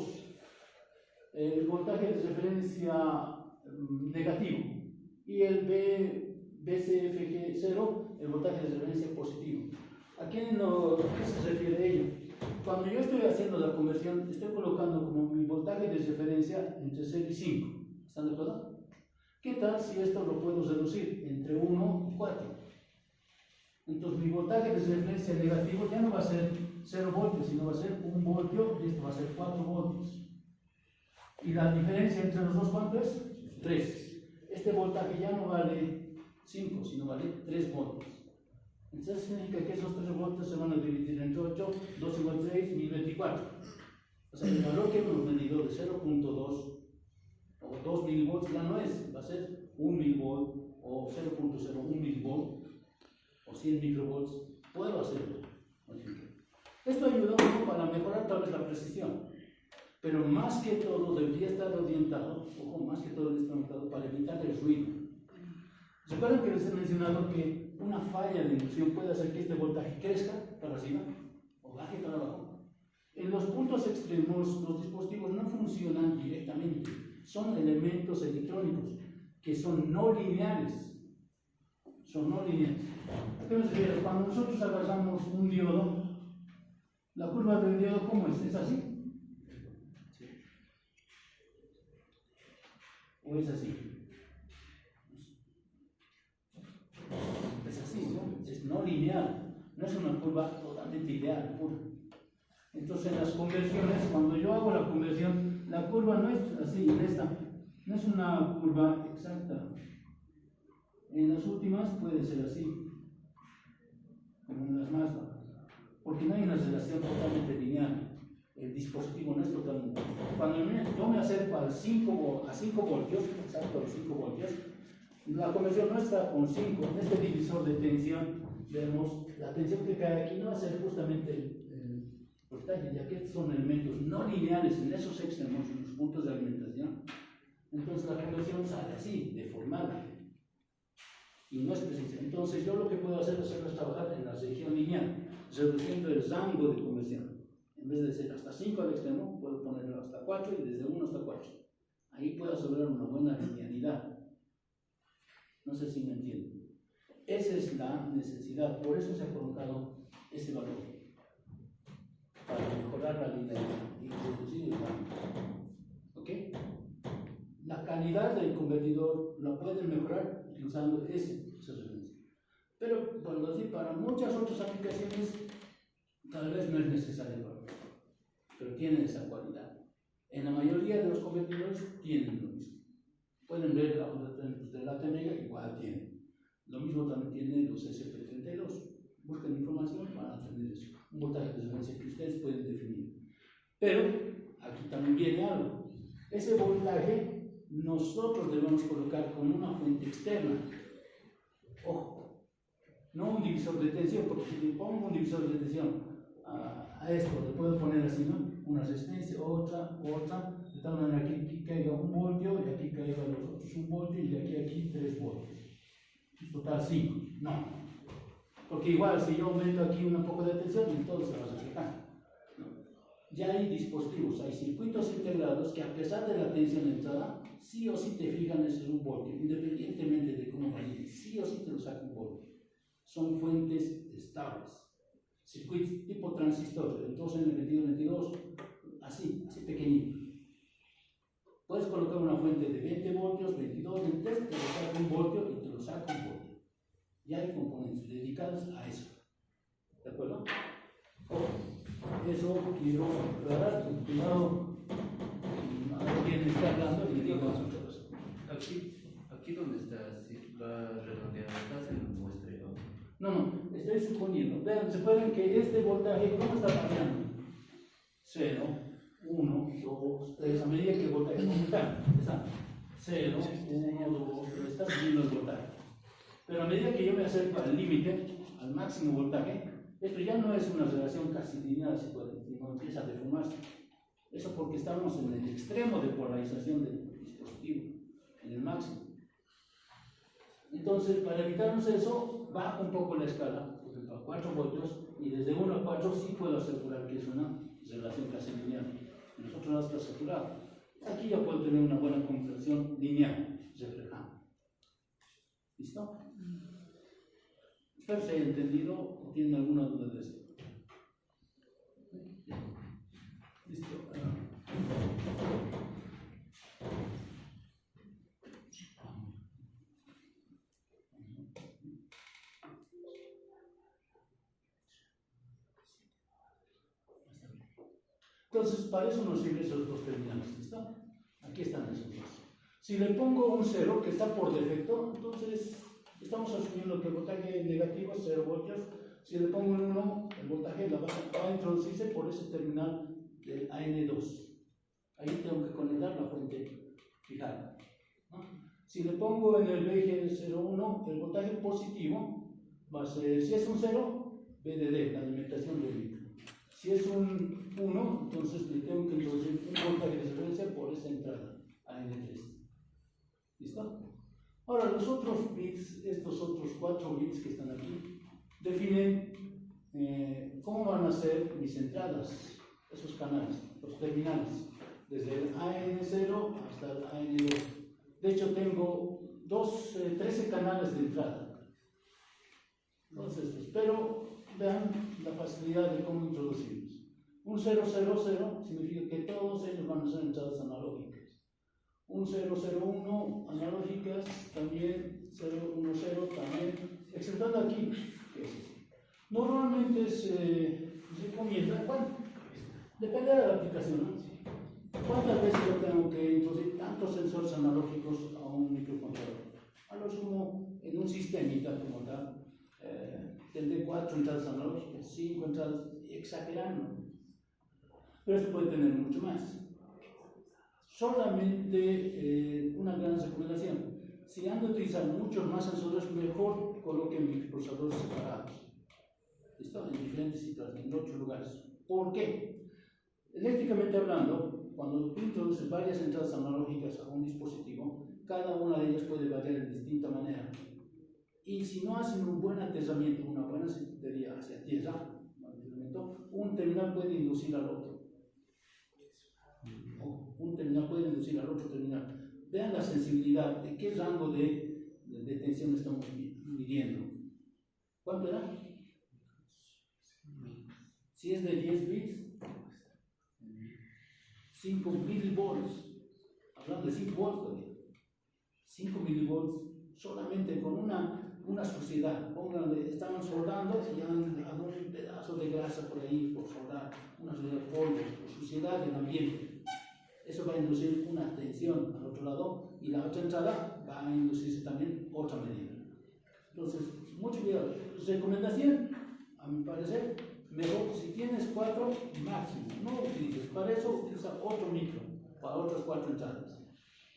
el voltaje de referencia negativo y el BCFG0, el voltaje de referencia positivo. ¿A qué se refiere ello? Cuando yo estoy haciendo la conversión, estoy colocando como mi voltaje de referencia entre 0 y 5. ¿Están de acuerdo? ¿Qué tal si esto lo puedo reducir entre 1 y 4? Entonces mi voltaje de referencia negativo ya no va a ser 0 voltios, sino va a ser 1 voltio y esto va a ser 4 voltios. ¿Y la diferencia entre los dos cuánto es? 3. Este voltaje ya no vale 5, sino vale 3 voltios. Entonces significa que esos 3 voltios se van a dividir entre 8, 2 igual 6, 1024. O sea, el valor que hemos medido de 0.2 o 2 milivolts ya no es, va a ser 1 milivolt o 0.01 milivolt o 100 microvolts. Puedo hacerlo. Esto ayuda un poco para mejorar tal vez la precisión, pero más que todo debería estar orientado, ojo, más que todo debería estar orientado para evitar el ruido. ¿Recuerdan que les he mencionado que una falla de inducción puede hacer que este voltaje crezca para arriba o baje para abajo? En los puntos extremos los dispositivos no funcionan directamente, son elementos electrónicos que son no lineales. Son no lineales. ¿A qué me refiero? Cuando nosotros agarramos un diodo, la curva del diodo, ¿cómo es? ¿Es así? ¿O es así? Es así, ¿no? Es no lineal, no es una curva totalmente ideal, pura. Entonces en las conversiones, cuando yo hago la conversión, la curva no es así, esta, no es una curva exacta. En las últimas puede ser así, como en las más bajas, porque no hay una relación totalmente lineal. El dispositivo no es totalmente. Cuando yo me acerco a 5 voltios, exacto, a los 5 voltios, la conversión no está con 5. En este divisor de tensión, vemos la tensión que cae aquí no va a ser justamente el voltaje, ya que estos son elementos no lineales en esos extremos, en los puntos de alimentación. Entonces la conversión sale así, deformada, y no es precisa. Entonces yo lo que puedo hacer es trabajar en la región lineal, reduciendo el rango de conversión. En vez de ser hasta 5 al extremo, puedo ponerlo hasta 4 y desde 1 hasta 4. Ahí puedo asegurar una buena linealidad. No sé si me entienden. Esa es la necesidad, por eso se ha colocado ese valor, para mejorar la linealidad y reducir el rango. ¿Ok? La calidad del convertidor la pueden mejorar utilizando esa referencia. Pero, por decir, para muchas otras aplicaciones, tal vez no es necesario el valor, pero tiene esa cualidad. En la mayoría de los convertidores tienen lo mismo. Pueden ver los de la Temega, igual tienen. Lo mismo también tienen los SP32. Busquen información, van a tener eso. Un voltaje de referencia que ustedes pueden definir. Pero aquí también viene algo. Ese voltaje nosotros debemos colocar con una fuente externa. Ojo, no un divisor de tensión, porque si le pongo un divisor de tensión a esto, le puedo poner así, ¿no? Una resistencia, otra, de tal manera que aquí caiga 1 voltio y aquí caiga los otros 1 voltio y de aquí a aquí 3 voltios. Total 5. No. Porque igual si yo aumento aquí un poco de tensión, entonces se va a reflejar. ¿No? Ya hay dispositivos, hay circuitos integrados que a pesar de la tensión de entrada, sí o sí te fijan ese 1 voltio, independientemente de cómo varíe, sí o sí te lo saca 1 voltio. Son fuentes estables. Circuitos tipo transistor, el 2N22, así pequeñito. Puedes colocar una fuente de 20 voltios, 22, 23, te lo saca 1 voltio y te lo saca 1 voltio. Ya hay componentes dedicados a eso. ¿De acuerdo? Eso quiero aclarar, con cuidado. Alguien está hablando y le digo a nosotros. Aquí donde estás, la redondeada, estás en un muestreo. No, estoy suponiendo. Vean, se pueden que este voltaje, ¿cómo está variando? 0, 1, 2, 3, a medida que el voltaje aumenta. Está 0, 1, 2, 3, está subiendo el voltaje. Pero a medida que yo me acerco al límite, al máximo voltaje, esto ya no es una relación casi lineal, sino empieza a deformarse. Eso porque estamos en el extremo de polarización del dispositivo, en el máximo. Entonces, para evitarnos eso, bajo un poco la escala, por ejemplo, a 4 voltios, y desde 1 a 4 sí puedo asegurar que es una relación casi lineal. Nosotros no está saturado. aquí ya puedo tener una buena conversión lineal, reflejando. ¿Listo? Espero se haya entendido o tienen alguna duda de esto. Listo. Entonces, para eso nos sirven esos dos terminales, ¿listo? Aquí están esos dos. Si le pongo un 0, que está por defecto, entonces estamos asumiendo que el voltaje negativo es 0 voltios. Si le pongo un 1, el voltaje va a introducirse por ese terminal del AN2. Ahí tengo que conectar la fuente fijada, ¿no? Si le pongo en el BG01, el voltaje positivo va a ser, si es un 0, VDD, la alimentación del micro. Si es un 1, entonces le tengo que introducir un voltaje de referencia por esa entrada, AN3. ¿Listo? Ahora, los otros bits, estos otros 4 bits que están aquí, definen cómo van a ser mis entradas, esos canales, los terminales, desde el AN0 hasta el AN2. De hecho, tengo 13 canales de entrada. Entonces, espero vean la facilidad de cómo introducirlos. Un 000 significa que todos ellos van a ser entradas analógicas. Un 001 analógicas, también 010 también, exceptuando aquí, que es así. Normalmente se recomienda, bueno, depende de la aplicación, ¿no? ¿Cuántas veces yo tengo que introducir tantos sensores analógicos a un microcontrolador? A lo sumo, en un sistemita como tal, tendré 4 entradas analógicas, 5 entradas, exagerando. Pero esto puede tener mucho más. Solamente una gran recomendación. Si han de utilizar muchos más sensores, mejor coloquen microprocesadores separados. ¿Listo? En diferentes situaciones, en 8 lugares. ¿Por qué? Eléctricamente hablando, cuando tú introduces varias entradas analógicas a un dispositivo, cada una de ellas puede variar de distinta manera. Y si no hacen un buen aterrizamiento, una buena circuitería hacia tierra, un terminal puede inducir al otro. Un terminal puede inducir al otro terminal. Vean la sensibilidad, de qué rango de tensión estamos midiendo. ¿Cuánto era? Si es de 10 bits, 5 milivolts. Hablando de 5 volts, 5 milivolts solamente con una suciedad. Pónganle, estaban soldando y han dado un pedazo de grasa por ahí, por soldar, una suciedad de polvo, suciedad del ambiente. Eso va a inducir una tensión al otro lado y la otra entrada va a inducirse también otra medida. Entonces, mucho cuidado. Recomendación, a mi parecer, mejor si tienes 4 máximo, no utilices. Para eso utiliza otro micro, para otras 4 entradas.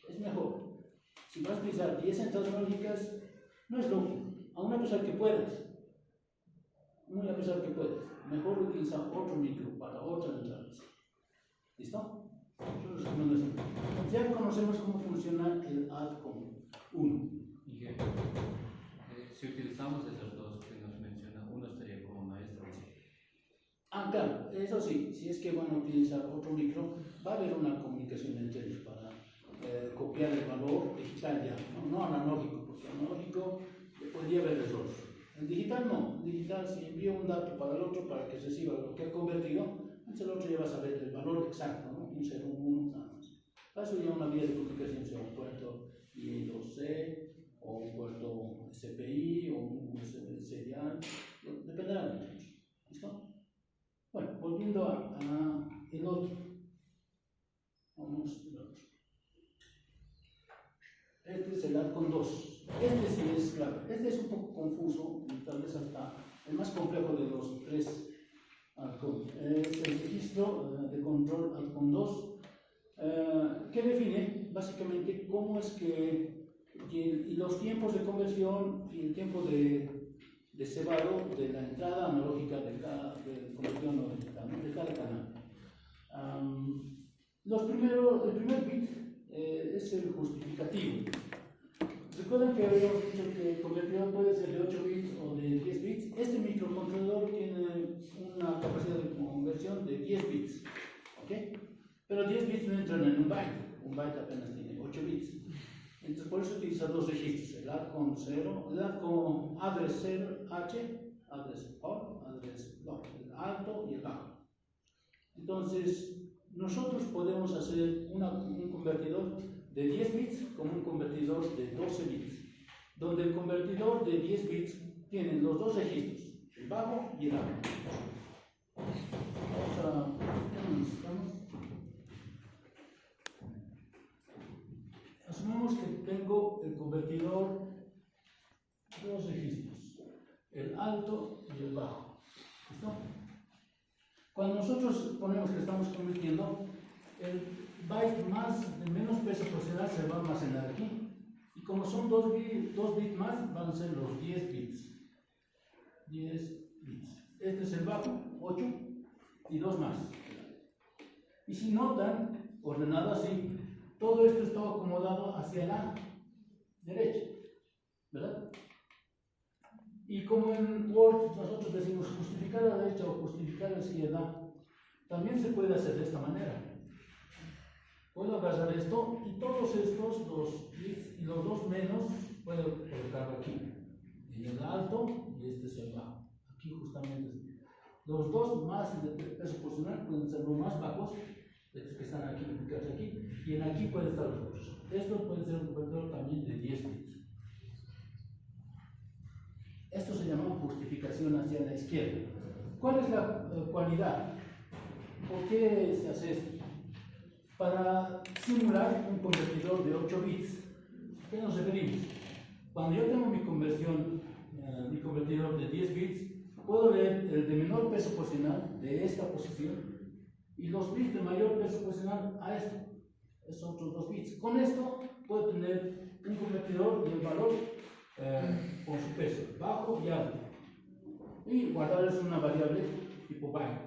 Es mejor. Si vas a utilizar 10 entradas lógicas, no es lógico, aún a pesar que puedas. Muy a pesar que puedas. Mejor utiliza otro micro para otras entradas. ¿Listo? Ya conocemos cómo funciona el ADCOM 1. Y que, si utilizamos esos dos que nos menciona, uno estaría como maestro. Ah, claro, eso sí, si es que van a utilizar otro micro, va a haber una comunicación entre ellos para copiar el valor digital ya, no analógico, porque analógico podría haber errores. En digital no, en digital si envío un dato para el otro para que reciba lo que ha convertido, entonces el otro ya va a saber el valor exacto, ¿no? Un 0, un 1, nada más. Para eso ya una vía de comunicación sea un puerto I2C o un puerto SPI o un USB serial, dependerá de nosotros. ¿Listo? Bueno, volviendo a el otro. Vamos al otro. Este es el ADCOM 2. Este sí es clave. Este es un poco confuso y tal vez hasta el más complejo de los 3 ADCOM. Es el registro de control ADCOM 2 que define básicamente cómo es que y los tiempos de conversión y el tiempo de cebado de la entrada analógica de cada conversión no digital, ¿no? De cada canal. El primer bit es el justificativo. Recuerden que habíamos dicho que el convertidor puede ser de 8 bits o de 10 bits. Este microcontrolador tiene una capacidad de conversión de 10 bits. ¿Ok? Pero 10 bits no entran en un byte. un byte apenas tiene 8 bits. Entonces por eso utiliza dos registros, el add con 0, el add con address 0, H, address on, address no, el alto y el bajo. Entonces nosotros podemos hacer un convertidor de 10 bits como un convertidor de 12 bits, donde el convertidor de 10 bits tiene los dos registros, el bajo y el alto. Vamos a... ¿qué necesitamos? Asumimos que tengo el convertidor, dos registros, el alto y el bajo. ¿Listo? Cuando nosotros ponemos que estamos convirtiendo, el byte más de menos peso proporcional se va a almacenar aquí. Y como son 2 bits más, van a ser los 10 bits. 10 bits. Este es el bajo, 8 y 2 más. Y si notan, ordenado así, todo esto está acomodado hacia la derecha, ¿verdad? Y como en Word nosotros decimos justificar a la derecha o justificar a la izquierda, también se puede hacer de esta manera. Puedo agarrar esto y todos estos, los bits y los dos menos, puedo colocarlo aquí, en el alto y este es el bajo. Aquí justamente. Los dos más de peso proporcional pueden ser los más bajos, estos que están aquí, y en aquí pueden estar los otros. Esto puede ser un convertidor también de 10 bits. Esto se llama justificación hacia la izquierda. ¿Cuál es la cualidad? ¿Por qué se hace esto? Para simular un convertidor de 8 bits. ¿A qué nos referimos? Cuando yo tengo mi conversión, mi convertidor de 10 bits, puedo leer el de menor peso posicional de esta posición y los bits de mayor peso posicional a esto, esos otros 2 bits. Con esto puedo tener un convertidor del valor con su peso, bajo y alto, y guardarles una variable tipo byte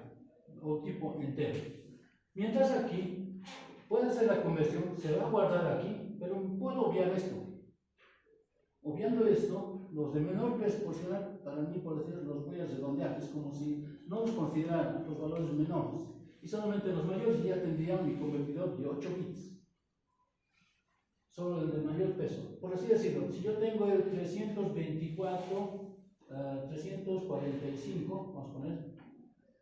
o tipo entero. Mientras aquí puedo hacer la conversión, se va a guardar aquí, pero puedo obviar esto. Obviando esto, los de menor peso proporcional, para mí, por decir, los voy a redondear, es como si no los consideraran los valores menores, y solamente los mayores ya tendrían mi convertidor de 8 bits. Solo el de mayor peso. Por así decirlo, si yo tengo el 324, 345, vamos a poner,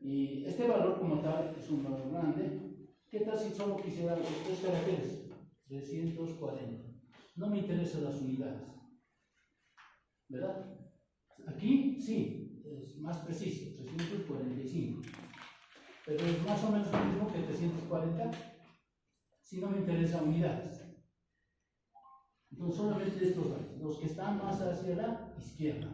y este valor como tal es un valor grande, ¿qué tal si solo quisiera los 3 caracteres? 340. No me interesan las unidades, ¿verdad? Aquí sí, es más preciso, 345. Pero es más o menos lo mismo que 340 si no me interesan unidades. Entonces solamente estos bytes, los que están más hacia la izquierda.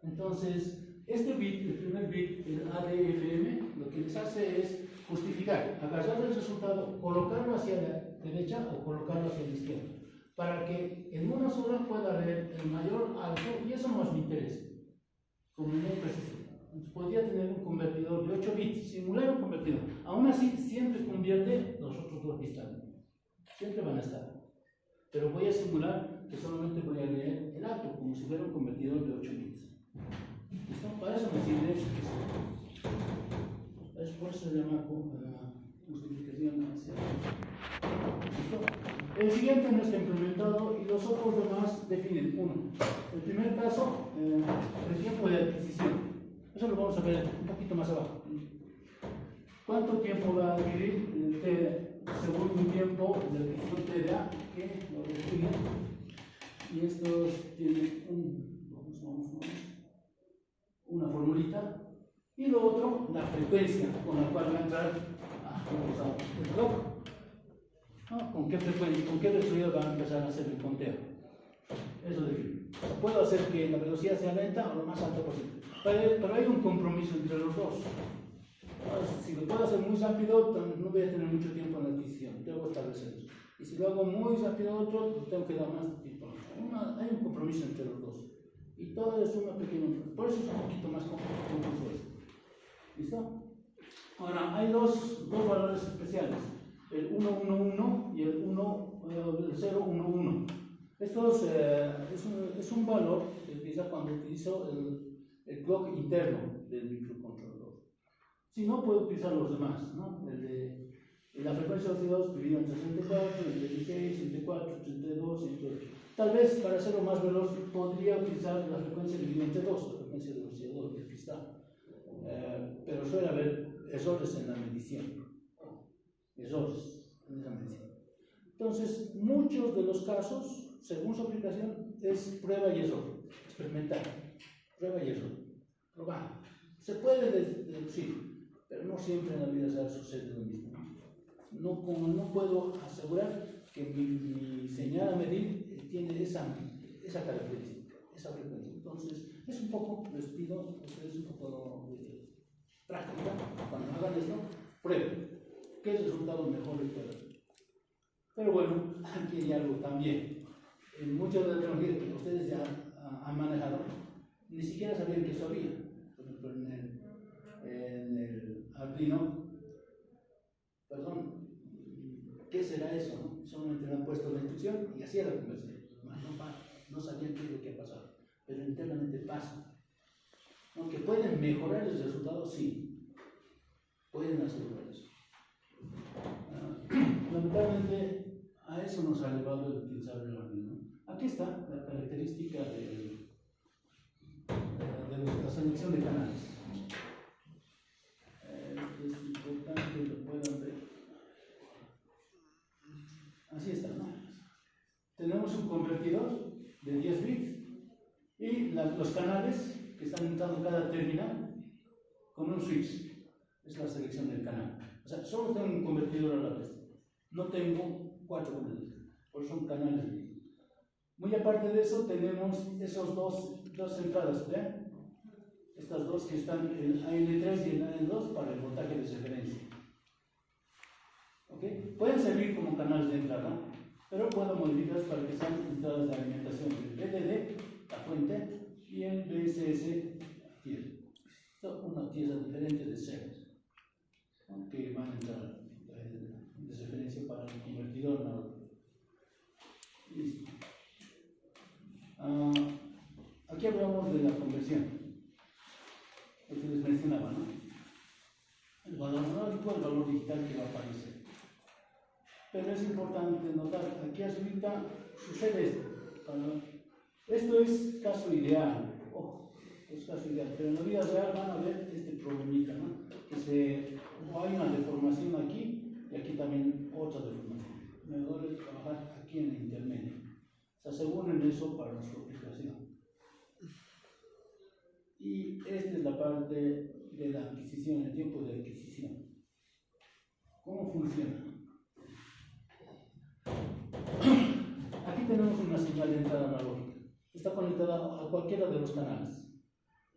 Entonces, este bit, el primer bit, el ADFM, lo que les hace es justificar, agarrar el resultado, colocarlo hacia la derecha o colocarlo hacia la izquierda, para que en una sola pueda leer el mayor alto, y eso no es mi interés, como no preciso. Entonces, podría tener un convertidor de 8 bits, simular un convertidor. Aún así, siempre convierte los otros 2 bits también. Siempre van a estar. Pero voy a simular que solamente voy a leer el alto, como si fuera un convertidor de 8 bits. ¿Listo? Para eso me sirve eso. Por eso se llama justificación hacia. ¿Listo? El siguiente no está implementado y los otros demás definen uno. El primer caso, el tiempo de adquisición. Eso lo vamos a ver un poquito más abajo. ¿Cuánto tiempo va a adquirir según un tiempo de adquisición TDA? Que lo define. Y estos tienen una formulita. Y lo otro, la frecuencia con la cual va a entrar el clock. ¿No? ¿Con qué frecuencia, con qué velocidad va a empezar a hacer el conteo? Eso define. Puedo hacer que la velocidad sea lenta o lo más alta posible. Pero hay un compromiso entre los dos. Si lo puedo hacer muy rápido, no voy a tener mucho tiempo en la adquisición. Tengo que establecerlo. Y si lo hago muy rápido otro, tengo que dar más tiempo. Hay un compromiso entre los dos. Y todo es una pequeña. Por eso es un poquito más confuso esto. ¿Listo? Ahora, hay dos valores especiales. El 111 y el 011. Estos es un valor que se utiliza cuando utilizo el clock interno del microcontrolador. Si no, puedo utilizar los demás, ¿no? La frecuencia SOC2 dividido entre 64, entre 16, entre 4, entre 2, entre 8. Tal vez para hacerlo más veloz podría utilizar la frecuencia dividida entre 2, la frecuencia del oscilador, que aquí está. Pero suele haber errores en la medición. Errores en esa medición. Entonces, muchos de los casos, según su aplicación, es prueba y error, experimental. Prueba y error. Probar. Se puede deducir, pero no siempre en la vida real sucede lo mismo. No puedo asegurar que mi señal a medir tiene esa característica, esa frecuencia. Entonces, es un poco, les pido a ustedes un poco de práctica. Cuando hagan esto, prueben qué resultados mejores pueden haber. Pero bueno, aquí hay algo también. En muchas de las tecnologías que ustedes ya han manejado, ni siquiera sabían que eso había. Por ejemplo, en el Arduino, perdón, ¿qué será eso? ¿No? Solamente le han puesto la instrucción y así era la conversión. No sabían qué es lo que ha pasado, pero internamente pasa. Aunque pueden mejorar el resultado, sí, pueden asegurar eso. Lamentablemente, a eso nos ha llevado el utilizar el Arduino. Aquí está la característica de la selección de canales. Esto es importante que lo puedan ver. Así está, ¿no? Tenemos un convertidor de 10 bits y los canales que están entrando cada terminal con un switch. Es la selección del canal. O sea, solo tengo un convertidor a la vez. No tengo 4 canales, porque son canales bits. Muy aparte de eso, tenemos esos dos entradas, ¿ven? Estas dos que están, el AN3 y el AN2 para el voltaje de referencia. ¿Okay? Pueden servir como canales de entrada, pero puedo modificarlas para que sean entradas de alimentación del VDD, la fuente, y el VSS, la tierra. Son una tierra diferente de ceros, ¿no? Que van a entrar de referencia para el convertidor analógico. Listo. Aquí hablamos de la conversión, lo que les mencionaba, ¿no? El valor analógico, el valor digital que va a aparecer. Pero es importante notar, aquí arriba sucede esto. Esto es caso ideal, ojo, es caso ideal, pero en la vida real van a ver este problemita, ¿no? Hay una deformación aquí y aquí también otra deformación. Mejor es trabajar aquí en el intermedio. Se aseguren eso para su aplicación. Y esta es la parte de la adquisición, el tiempo de adquisición. ¿Cómo funciona? Aquí tenemos una señal de entrada analógica. Está conectada a cualquiera de los canales.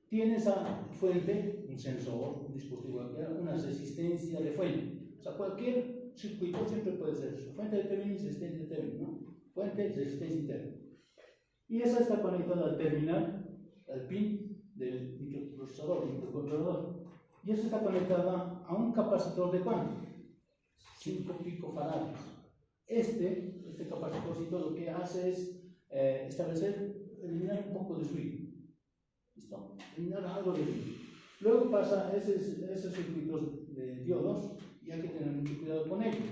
Tiene esa fuente, un sensor, un dispositivo, una resistencia de fuente. O sea, cualquier circuito siempre puede ser su fuente de Thevenin, resistencia de Thevenin, ¿no? Fuente, resistencia interna. Y esa está conectada al terminal, al pin del microprocesador, microcontrolador. Y eso está conectada a un capacitor de cuánto? 5 picofarads. Este capacitorcito lo que hace es eliminar un poco de ruido. ¿Listo? Eliminar algo de ruido. Luego pasa esos circuitos de diodos y hay que tener mucho cuidado con ellos.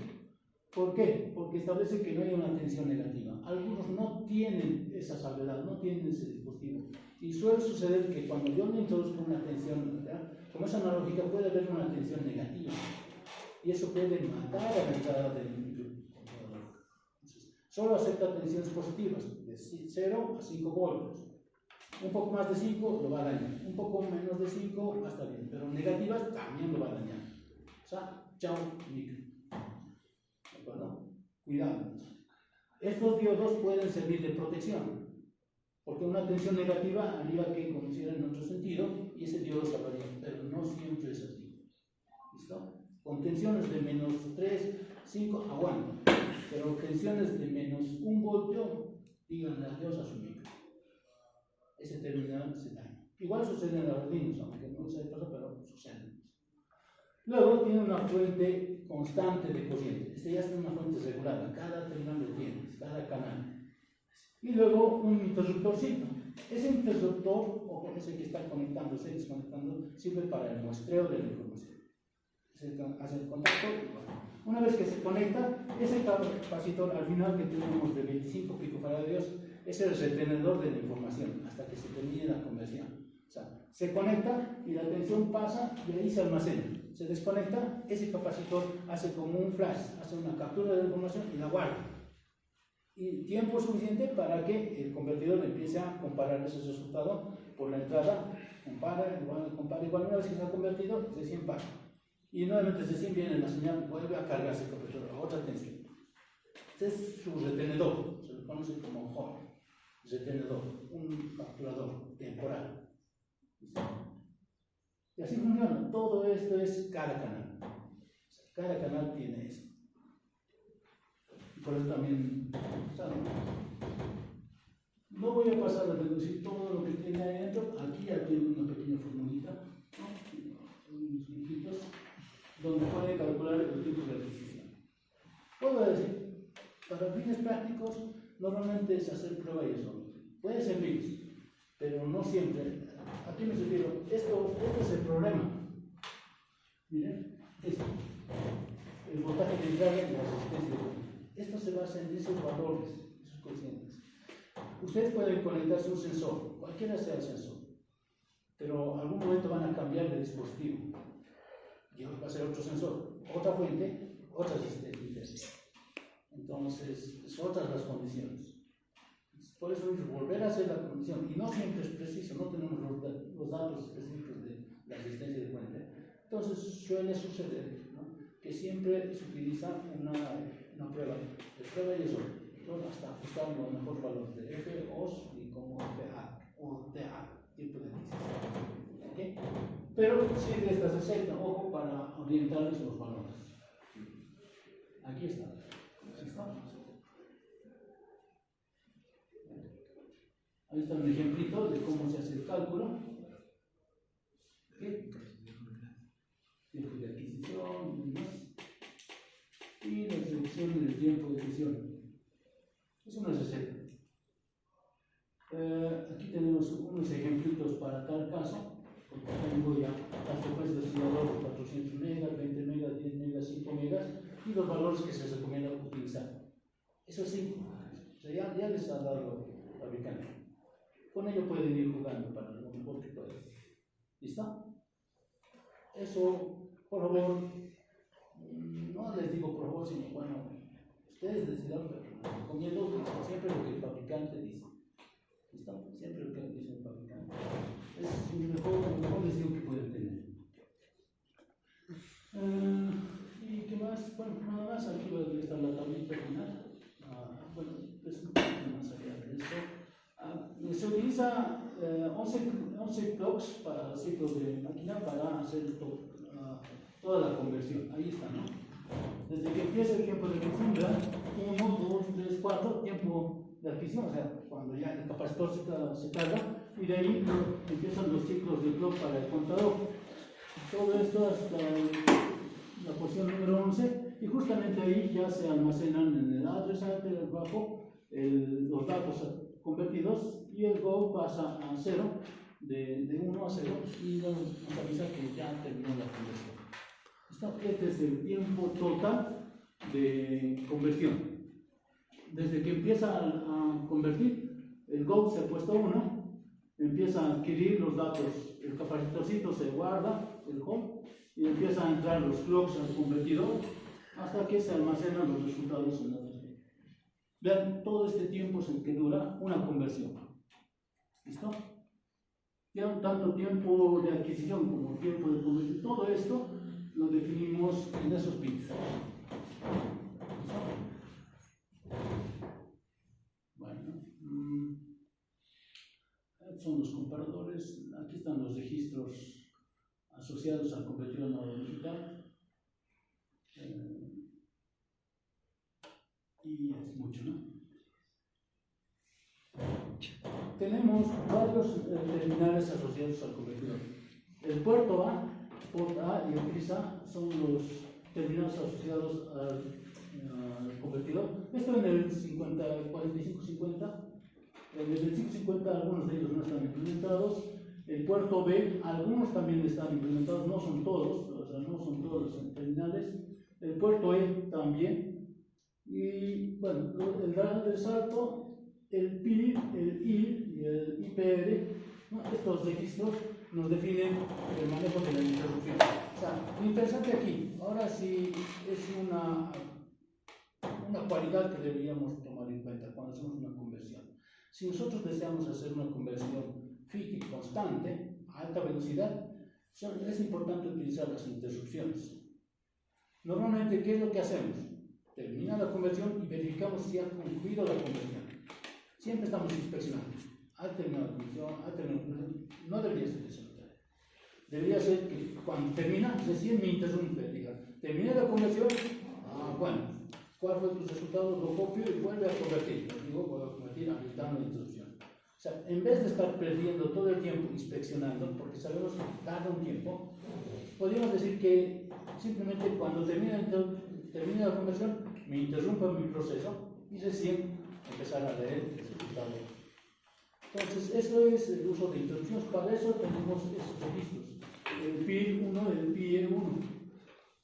¿Por qué? Porque establece que no hay una tensión negativa. Algunos no tienen esa salvedad, no tienen ese dispositivo. Y suele suceder que cuando yo le introduzco una tensión, ¿verdad? Como es analógica, puede haber una tensión negativa. Y eso puede matar a la entrada del microcontrolador. Solo acepta tensiones positivas, de 0 a 5 voltios. Un poco más de 5 lo va a dañar. Un poco menos de 5 está bien. Pero negativas también lo va a dañar. O sea, chao, micro. ¿De acuerdo? Cuidado. Estos diodos pueden servir de protección. Porque una tensión negativa haría que conduciera en otro sentido y ese diodo salvaría. Pero no siempre es así. ¿Listo? Con tensiones de menos 3, 5 aguantan. Pero tensiones de menos 1 voltio, díganle adiós a su micro. Ese terminal se daña. Igual sucede en los Arduinos, aunque no se pasa, pero sucede. Luego tiene una fuente constante de corriente. Este ya es una fuente regulada. Cada terminal lo tiene, cada canal. Y luego un interruptorcito. Ese interruptor, o ese que está conectando, se desconectando, sirve para el muestreo de la información. hace el contacto. Una vez que se conecta, ese capacitor al final que tenemos de 25 picofaradios es el retenedor de la información hasta que se termine la conversión. O sea, se conecta y la tensión pasa y ahí se almacena. Se desconecta, ese capacitor hace como un flash, hace una captura de la información y la guarda. Y tiempo suficiente para que el convertidor empiece a comparar ese resultado por la entrada, compara, igual una vez que se ha convertido, recién para. Y nuevamente recién viene la señal, vuelve a cargarse el convertidor a otra tensión. Este es su retenedor, se lo conoce como hall, retenedor, un capturador temporal. ¿Listo? Y así funciona, todo esto es cada canal. O sea, cada canal tiene esto. Por eso también, ¿saben? No voy a pasar a reducir todo lo que tiene ahí dentro. Aquí ya tiene una pequeña formulita, ¿no? Unos dibujitos, donde puede calcular el tipo de adquisición. Puedo decir, para fines prácticos, normalmente es hacer prueba y error. Puede servir, pero no siempre. ¿A qué me refiero? Esto es el problema. Miren, esto. El voltaje de entrada y la resistencia de corriente. Esto se basa en esos valores, esos cocientes. Ustedes pueden conectarse a un sensor, cualquiera sea el sensor, pero en algún momento van a cambiar de dispositivo. Y va a ser otro sensor, otra fuente, otra resistencia. Entonces, son otras las condiciones. Por eso es volver a hacer la condición, y no siempre es preciso, no tenemos los datos específicos de la resistencia de fuente. Entonces, suele suceder, ¿no?, que siempre se utiliza una prueba de prueba y error, hasta ajustar los mejores valores de F, OS y como FA o TA, tipo de adquisición. ¿Okay? Pero sí de estas recetas, ojo, para orientarles los valores. Aquí está. Ahí está un ejemplito de cómo se hace el cálculo. ¿Okay? Tiempo de adquisición y demás. Y la reducción del tiempo de fusión. Es una receta. Aquí tenemos unos ejemplitos para tal caso. Porque tengo ya las frecuencias de oscilador de 400 megas, 20 megas, 10 megas, 5 megas y los valores que se recomienda utilizar. Eso sí, o sea, ya les ha dado el fabricante. Con ello pueden ir jugando para lo mejor que puedan. ¿Listo? Eso, por favor, no les digo por favor, sino bueno, ustedes decidan, pero les recomiendo utilizar siempre lo que el fabricante dice. ¿Listo? Siempre lo que dice el fabricante. Es el mejor deseo que pueden tener. ¿Y qué más? Bueno, nada más, aquí va a estar la tablita final. Bueno, es un poquito más allá de esto. Se utiliza 11 clocks para ciclos de máquina para hacer toda la conversión. Ahí está, ¿no? Desde que empieza el tiempo de adquisición, 1, 2, 3, 4, tiempo de adquisición, o sea, cuando ya el capacitor se carga, y de ahí empiezan los ciclos de clock para el contador. Todo esto hasta la posición número 11, y justamente ahí ya se almacenan en el adresante del bajo los datos convertidos, y el go pasa a 0, de 1 a 0, y nos avisa que ya terminó la conversión. Este es el tiempo total de conversión. Desde que empieza a convertir, el go se ha puesto 1, empieza a adquirir los datos, el capacitorcito se guarda, el home, y empiezan a entrar los clocks al convertidor hasta que se almacenan los resultados en la tarjeta. Vean, todo este tiempo es el que dura una conversión. ¿Listo? Ya tanto tiempo de adquisición como tiempo de conversión, todo esto lo definimos en esos bits. Bueno, son los comparadores. Aquí están los registros asociados al convertidor analógico digital. Y es mucho, ¿no? Tenemos varios terminales asociados al convertidor. El puerto A, port A y el PIS A son los terminales asociados al convertidor. Esto en el 4550. En el 2550 algunos de ellos no están implementados, El puerto B, algunos también están implementados, no son todos, o sea, no son todos los terminales. El puerto E también. Y bueno, el dato del salto, el PIR, el IR y el IPR, ¿no? Estos registros nos definen el manejo de la interrupción. O sea, lo interesante aquí, ahora sí es una cualidad que deberíamos tomar en cuenta cuando hacemos una conversión. Si nosotros deseamos hacer una conversión fija y constante, a alta velocidad, es importante utilizar las interrupciones. Normalmente, ¿qué es lo que hacemos? Termina la conversión y verificamos si ha concluido la conversión. Siempre estamos inspeccionando. Ha terminado la conversión, ha terminado la conversión. No debería ser eso. Debería ser que cuando termina, recién me interrumpe. Diga, terminé la conversión, bueno, ¿cuál fue tu resultado? Lo copio y vuelve a convertir. Digo, voy a convertir habilitando la interrupción. O sea, en vez de estar perdiendo todo el tiempo inspeccionando, porque sabemos que tarda un tiempo, podríamos decir que simplemente cuando termina la conversión, me interrumpa mi proceso y recién empezar a leer el resultado. Entonces, eso es el uso de interrupciones. Para eso tenemos esos registros, el PIR1, el PIE1.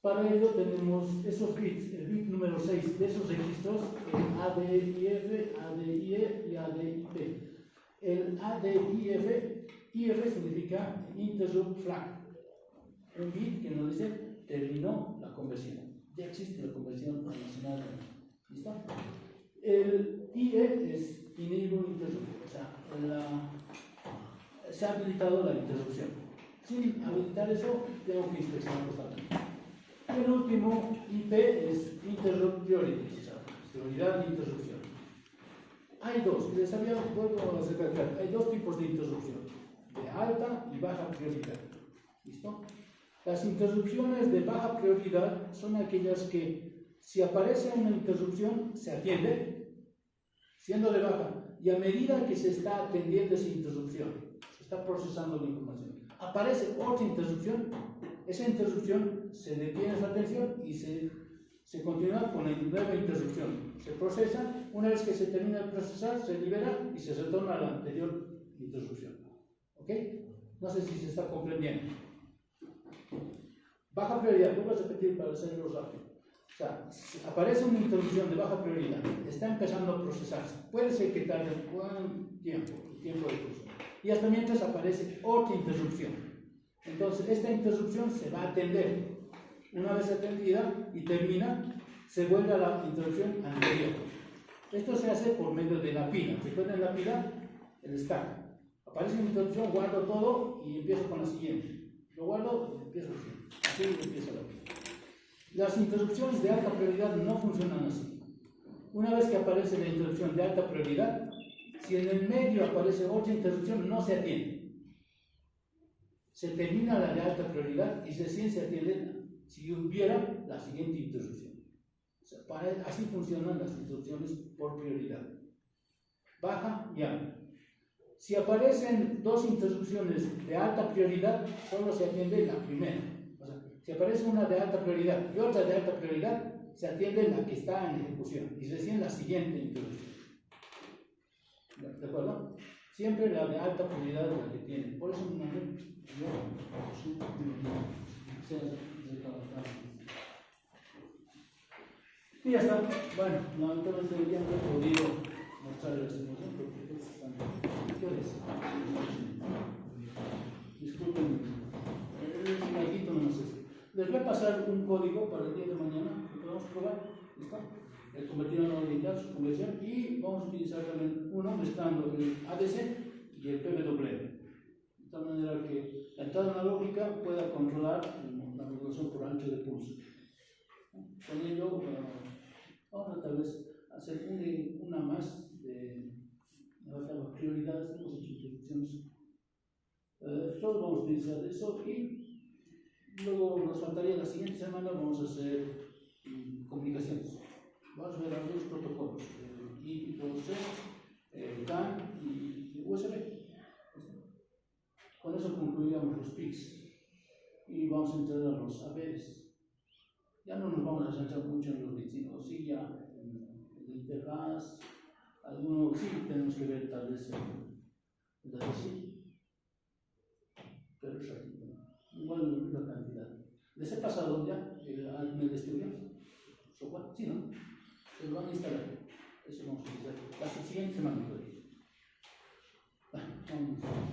Para ello tenemos esos bits, el bit número 6 de esos registros, el ADIF, ADIE y ADIP. El ADIF, IF significa Interrupt Flag. Un bit que nos dice terminó la conversión. Ya existe la conversión almacenada. ¿Listo? El IE es Enable Interrupt, o sea, se ha habilitado la interrupción. Sin habilitar eso, tengo que inspeccionar constantemente. Y el último IP es Interrupt Priority, o sea, prioridad de interrupción. Hay dos, les había vuelto a recalcar, hay dos tipos de interrupción, de alta y baja prioridad. ¿Listo? Las interrupciones de baja prioridad son aquellas que, si aparece una interrupción, se atiende, siendo de baja, y a medida que se está atendiendo esa interrupción, se está procesando la información, aparece otra interrupción, esa interrupción se detiene su atención y se continúa con la nueva interrupción. Se procesa, una vez que se termina de procesar, se libera y se retorna a la anterior interrupción. ¿Ok? No sé si se está comprendiendo. Baja prioridad, vuelvo a repetir para hacerlo rápido. O sea, aparece una interrupción de baja prioridad, está empezando a procesarse. Puede ser que tarde un buen tiempo, el tiempo de proceso. Y hasta mientras aparece otra interrupción. Entonces, esta interrupción se va a atender. Una vez atendida y termina, se vuelve a la interrupción anterior. Esto se hace por medio de la pila. Recuerden la pila, el stack. Aparece una interrupción, guardo todo y empiezo con la siguiente. Lo guardo y empiezo así. Así empieza la pila. Las interrupciones de alta prioridad no funcionan así. Una vez que aparece la interrupción de alta prioridad, si en el medio aparece otra interrupción, no se atiende. Se termina la de alta prioridad y recién se atiende si hubiera la siguiente interrupción. O sea, así funcionan las interrupciones por prioridad. Baja y alta. Si aparecen dos interrupciones de alta prioridad, solo se atiende la primera. O sea, si aparece una de alta prioridad y otra de alta prioridad, se atiende la que está en ejecución y recién la siguiente interrupción. ¿De acuerdo? Siempre la de alta prioridad es la que tiene. Por eso mi nombre y ya está. Bueno, lamentablemente ya no he podido mostrar la simulación porque están. ¿Qué hora es? Disculpen, es un laguito nomás. Les voy a pasar un código para el día de mañana que podamos probar. ¿Listo? El convertido en unidad, su conversión, y vamos a utilizar también uno mezclando el ADC y el PWM. De tal manera que la entrada analógica pueda controlar la modulación por ancho de pulso. Con ello, vamos a tal vez hacer una más de prioridades, hemos hecho introducciones. Solo vamos a utilizar eso y luego nos faltaría la siguiente semana, vamos a hacer comunicaciones. Vamos a ver algunos protocolos, I2C, CAN y USB. Con eso concluiríamos los PICs y vamos a entrar a los APs. Ya no nos vamos a centrar mucho en los bits, sino sí ya en la interfaz, algunos sí tenemos que ver tal vez el sí. ¿Les he pasado ya el vestibulio? ¿Software? Sí, ¿no? Se lo van a instalar. Eso vamos a utilizar. La siguiente semana. Vamos.